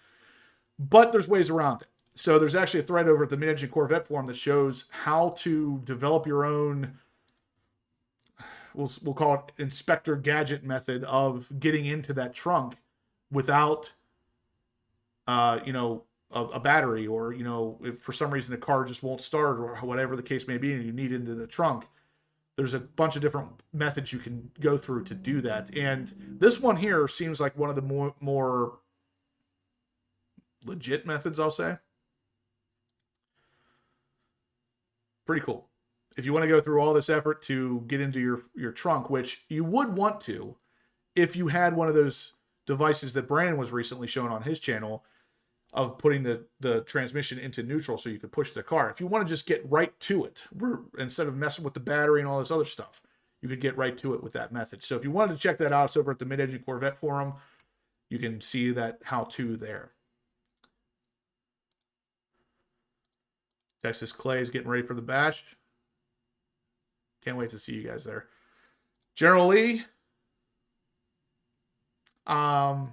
But there's ways around it. So there's actually a thread over at the Mid-Engine Corvette forum that shows how to develop your own, we'll call it Inspector Gadget method of getting into that trunk without, a battery, or, you know, if for some reason the car just won't start or whatever the case may be and you need into the trunk. There's a bunch of different methods you can go through to do that. And this one here seems like one of the more legit methods, I'll say. Pretty cool. If you want to go through all this effort to get into your trunk, which you would want to if you had one of those devices that Brandon was recently showing on his channel of putting the transmission into neutral so you could push the car. If you want to just get right to it, instead of messing with the battery and all this other stuff, you could get right to it with that method. So if you wanted to check that out, it's over at the Mid-Engine Corvette forum. You can see that how-to there. Texas Clay is getting ready for the bash. Can't wait to see you guys there. General Lee. I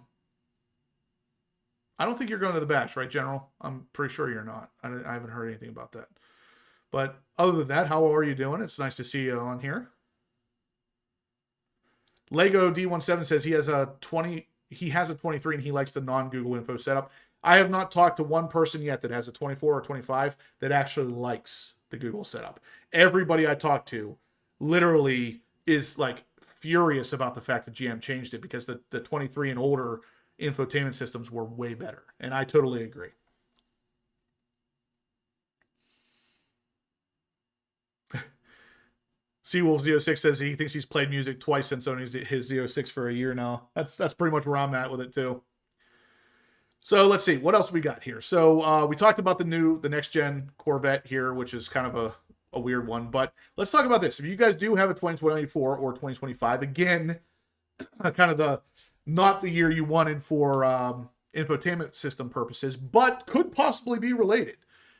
don't think you're going to the bash, right, General? I'm pretty sure you're not. I haven't heard anything about that. But other than that, how are you doing? It's nice to see you on here. Lego D17 says he has a 23 and he likes the non-Google Info setup. I have not talked to one person yet that has a 24 or 25 that actually likes the Google setup. Everybody I talk to literally is like furious about the fact that GM changed it because the 23 and older infotainment systems were way better. And I totally agree. Seawolf06 says he thinks he's played music twice since owning his Z06 for a year now. That's pretty much where I'm at with it too. So let's see what else we got here. So we talked about the next gen Corvette here, which is kind of a weird one, but let's talk about this. If you guys do have a 2024 or 2025, again, kind of not the year you wanted for infotainment system purposes, but could possibly be related.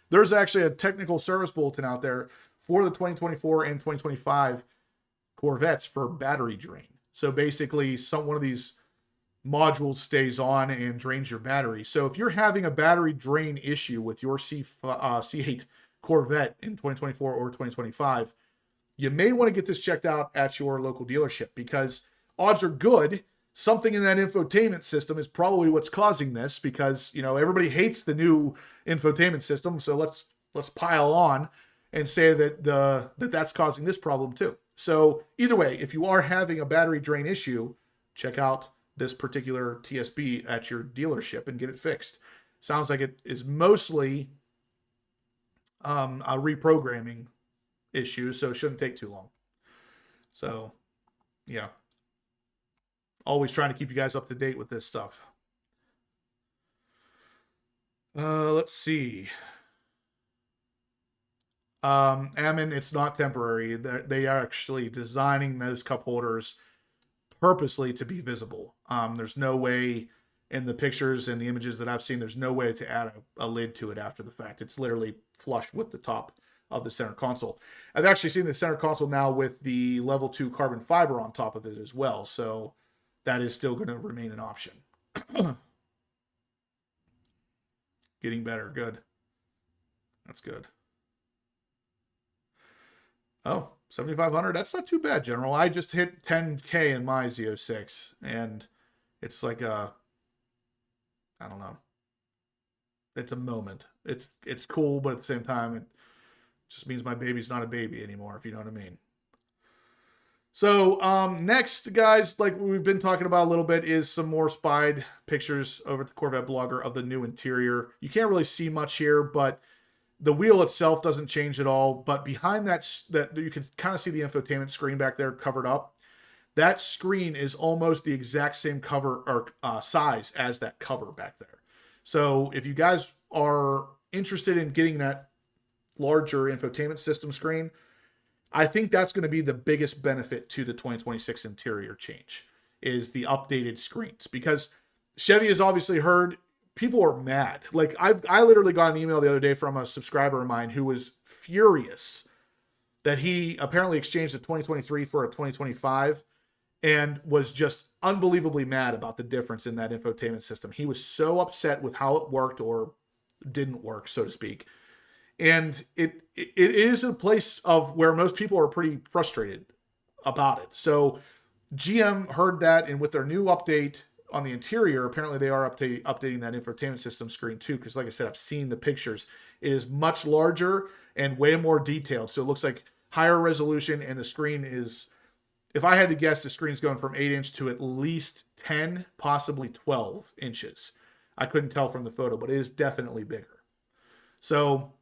There's actually a technical service bulletin out there for the 2024 and 2025 Corvettes for battery drain. So basically, one of these modules stays on and drains your battery. So if you're having a battery drain issue with your C8 Corvette in 2024 or 2025, you may want to get this checked out at your local dealership, because odds are good something in that infotainment system is probably what's causing this, because, you know, everybody hates the new infotainment system. So let's pile on and say that that's causing this problem too. So either way, if you are having a battery drain issue, check out this particular TSB at your dealership and get it fixed. Sounds like it is mostly a reprogramming issue, so it shouldn't take too long. So yeah, always trying to keep you guys up to date with this stuff. Let's see. Ammon, it's not temporary. They are actually designing those cup holders purposely to be visible. There's no way in the pictures and the images that I've seen, there's no way to add a lid to it after the fact. It's literally flush with the top of the center console. I've actually seen the center console now with the level 2 carbon fiber on top of it as well. So that is still going to remain an option. Getting better. Good. That's good. Oh, 7,500. That's not too bad, General. I just hit 10K in my Z06, and it's like I don't know. It's a moment. It's cool, but at the same time, it just means my baby's not a baby anymore, if you know what I mean. So next, guys, like we've been talking about a little bit, is some more spied pictures over at the Corvette Blogger of the new interior. You can't really see much here, but the wheel itself doesn't change at all. But behind that you can kind of see the infotainment screen back there covered up. That screen is almost the exact same cover or size as that cover back there. So if you guys are interested in getting that larger infotainment system screen, I think that's going to be the biggest benefit to the 2026 interior change, is the updated screens, because Chevy has obviously heard people are mad. Like I literally got an email the other day from a subscriber of mine who was furious that he apparently exchanged a 2023 for a 2025 and was just unbelievably mad about the difference in that infotainment system. He was so upset with how it worked or didn't work, so to speak. And it is a place of where most people are pretty frustrated about it. So GM heard that, and with their new update on the interior, apparently they are updating that infotainment system screen too, because like I said, I've seen the pictures. It is much larger and way more detailed. So it looks like higher resolution, and the screen is, if I had to guess, the screen's going from 8-inch to at least 10, possibly 12 inches. I couldn't tell from the photo, but it is definitely bigger. So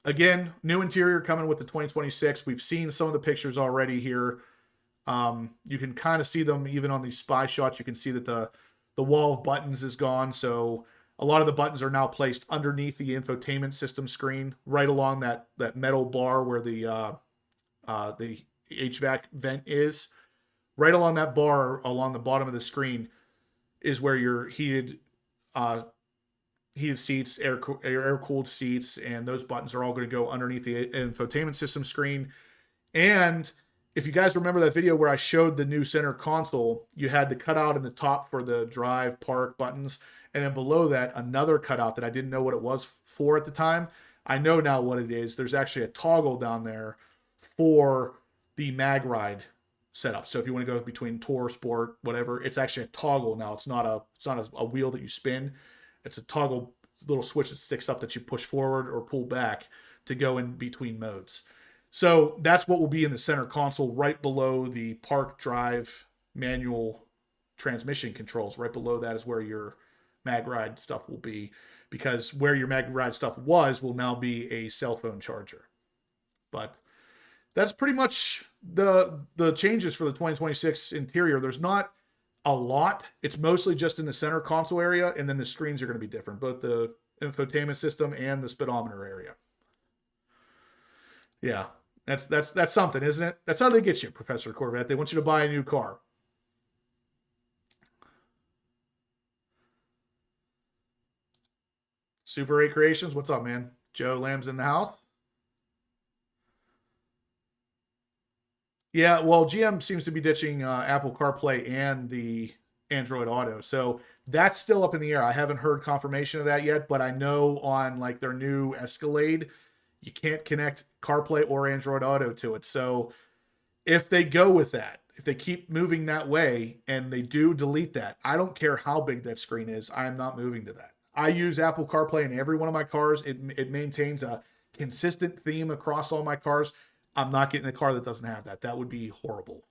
again, new interior coming with the 2026. We've seen some of the pictures already here. You can kind of see them even on these spy shots. You can see that the wall of buttons is gone. So a lot of the buttons are now placed underneath the infotainment system screen, right along that metal bar where the HVAC vent is. Right along that bar, along the bottom of the screen, is where your heated seats, air-cooled seats, and those buttons are all going to go underneath the infotainment system screen. And if you guys remember that video where I showed the new center console, you had the cutout in the top for the drive, park buttons, and then below that, another cutout that I didn't know what it was for at the time. I know now what it is. There's actually a toggle down there for the mag ride setup. So if you want to go between Tour, Sport, whatever, it's actually a toggle now. It's not a wheel that you spin. It's a toggle little switch that sticks up that you push forward or pull back to go in between modes. So that's what will be in the center console, right below the park, drive, manual transmission controls. Right below that is where your mag ride stuff will be, because where your mag ride stuff will now be a cell phone charger. But That's pretty much the changes for the 2026 interior. There's not a lot. It's mostly just in the center console area, and then the screens are going to be different, both the infotainment system and the speedometer area. Yeah, that's something, isn't it? That's how they get you, Professor Corvette. They want you to buy a new car. Super 8 Creations, what's up, man? Joe Lamb's in the house. Yeah, well, GM seems to be ditching Apple CarPlay and the Android Auto. So that's still up in the air. I haven't heard confirmation of that yet, but I know on like their new Escalade, you can't connect CarPlay or Android Auto to it. So if they go with that, if they keep moving that way and they do delete that, I don't care how big that screen is, I am not moving to that. I use Apple CarPlay in every one of my cars. It maintains a consistent theme across all my cars. I'm not getting a car that doesn't have that. That would be horrible.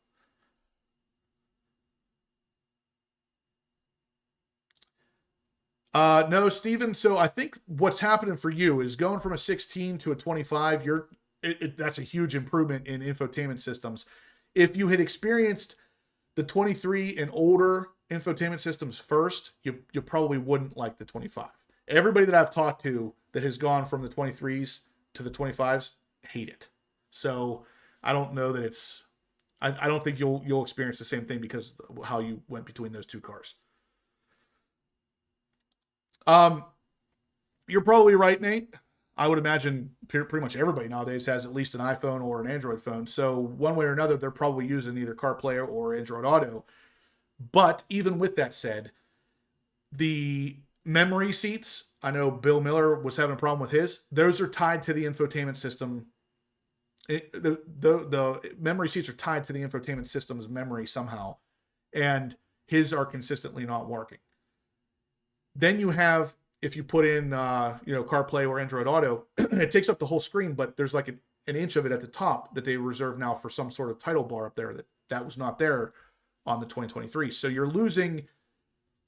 No, Steven. So I think what's happening for you is going from a 16 to a 25. That's a huge improvement in infotainment systems. If you had experienced the 23 and older infotainment systems first, you probably wouldn't like the 25. Everybody that I've talked to that has gone from the 23s to the 25s hate it. So I don't know that it's, I don't think you'll experience the same thing because of how you went between those two cars. You're probably right, Nate. I would imagine pretty much everybody nowadays has at least an iPhone or an Android phone. So one way or another, they're probably using either CarPlay or Android Auto. But even with that said, the memory seats, I know Bill Miller was having a problem with his. Those are tied to the infotainment system. The memory seats are tied to the infotainment system's memory somehow, and his are consistently not working. Then you have, if you put in CarPlay or Android Auto, it takes up the whole screen, but there's like an inch of it at the top that they reserve now for some sort of title bar up there that was not there on the 2023. So you're losing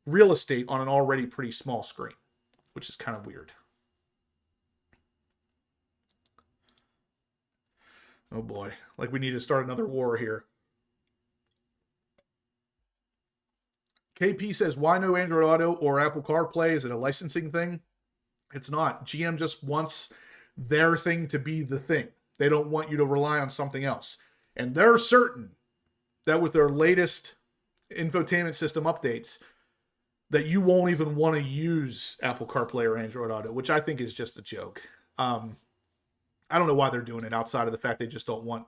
real estate on an already pretty small screen, which is kind of weird. Oh boy, like we need to start another war here. KP says, why no Android Auto or Apple CarPlay? Is it a licensing thing? It's not. GM just wants their thing to be the thing. They don't want you to rely on something else. And they're certain that with their latest infotainment system updates, that you won't even want to use Apple CarPlay or Android Auto, which I think is just a joke. I don't know why they're doing it outside of the fact they just don't want,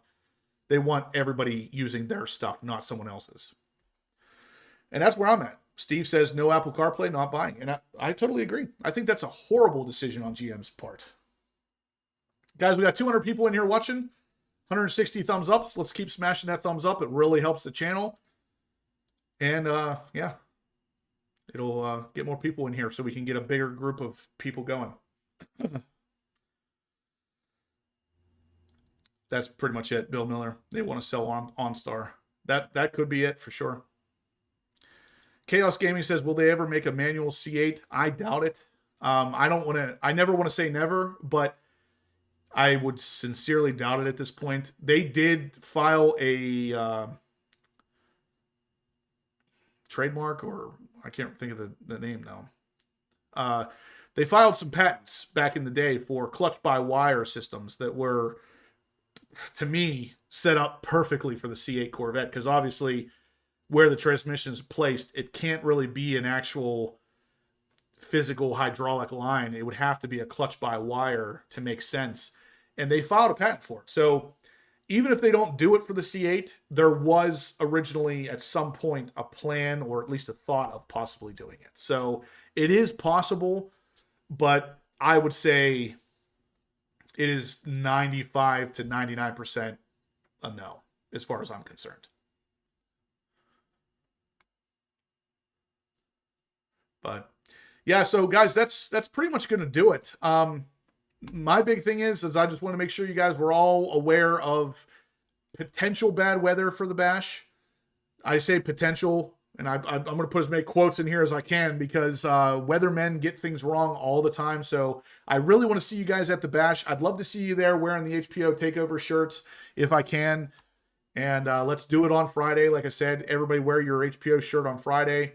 they want everybody using their stuff, not someone else's. And that's where I'm at. Steve says no Apple CarPlay, not buying. And I totally agree. I think that's a horrible decision on GM's part. Guys, we got 200 people in here watching. 160 thumbs up. So let's keep smashing that thumbs up. It really helps the channel. And yeah, it'll get more people in here so we can get a bigger group of people going. That's pretty much it. Bill Miller. They want to sell OnStar. That could be it for sure. Chaos Gaming says, will they ever make a manual C8? I doubt it. I never want to say never, but I would sincerely doubt it at this point. They did file a trademark, or I can't think of the name now. They filed some patents back in the day for clutch-by-wire systems that were, to me, set up perfectly for the C8 Corvette, because obviously where the transmission is placed, it can't really be an actual physical hydraulic line. It would have to be a clutch-by-wire to make sense. And they filed a patent for it. So even if they don't do it for the C8, there was originally at some point a plan or at least a thought of possibly doing it. So it is possible, but I would say it is 95 to 99% a no, as far as I'm concerned. But yeah, so guys, that's pretty much going to do it. My big thing is I just want to make sure you guys were all aware of potential bad weather for the bash. I say potential. and I'm going to put as many quotes in here as I can because weathermen get things wrong all the time. So I really want to see you guys at the bash. I'd love to see you there wearing the HPO takeover shirts if I can. And let's do it on Friday. Like I said, everybody wear your HPO shirt on Friday.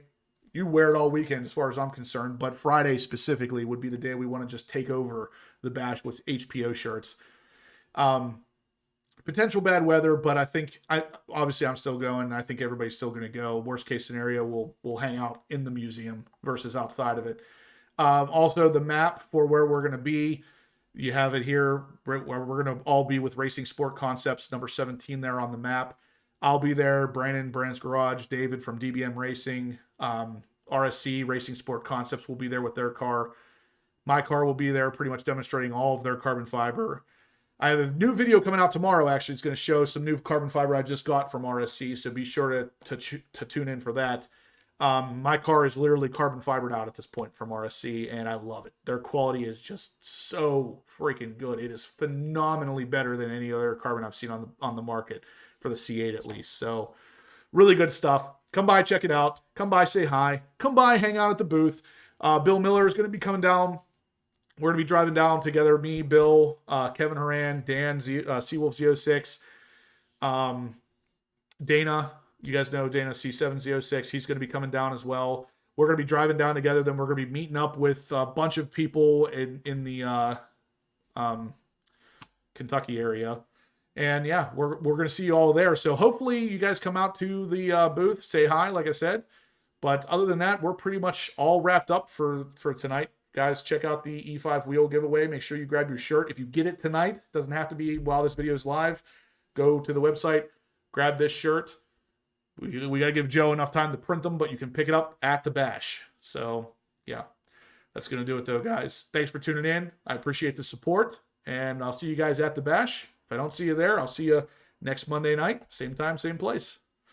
You wear it all weekend as far as I'm concerned, but Friday specifically would be the day we want to just take over the bash with HPO shirts. Potential bad weather, but I think obviously I'm still going. I think everybody's still going to go. Worst case scenario, we'll hang out in the museum versus outside of it. Also, the map for where we're going to be, you have it here where we're going to all be with Racing Sport Concepts, number 17 there on the map. I'll be there. Brandon's Garage, David from DBM Racing, RSC Racing Sport Concepts will be there with their car. My car will be there, pretty much demonstrating all of their carbon fiber. I have a new video coming out tomorrow, actually. It's going to show some new carbon fiber I just got from RSC, so be sure to tune in for that. My car is literally carbon fibered out at this point from RSC, and I love it. Their quality is just so freaking good. It is phenomenally better than any other carbon I've seen on the market, for the C8 at least. So really good stuff. Come by, check it out. Come by, say hi. Come by, hang out at the booth. Bill Miller is going to be coming down. We're going to be driving down together, me, Bill, Kevin Horan, Dan, Seawolf06, Dana. You guys know Dana, C706. He's going to be coming down as well. We're going to be driving down together. Then we're going to be meeting up with a bunch of people in the Kentucky area. And yeah, we're going to see you all there. So hopefully you guys come out to the booth, say hi, like I said. But other than that, we're pretty much all wrapped up for tonight. Guys, check out the E5 wheel giveaway. Make sure you grab your shirt. If you get it tonight, it doesn't have to be while this video is live. Go to the website, grab this shirt. We got to give Joe enough time to print them, but you can pick it up at the bash. So, yeah, that's going to do it, though, guys. Thanks for tuning in. I appreciate the support, and I'll see you guys at the bash. If I don't see you there, I'll see you next Monday night, same time, same place.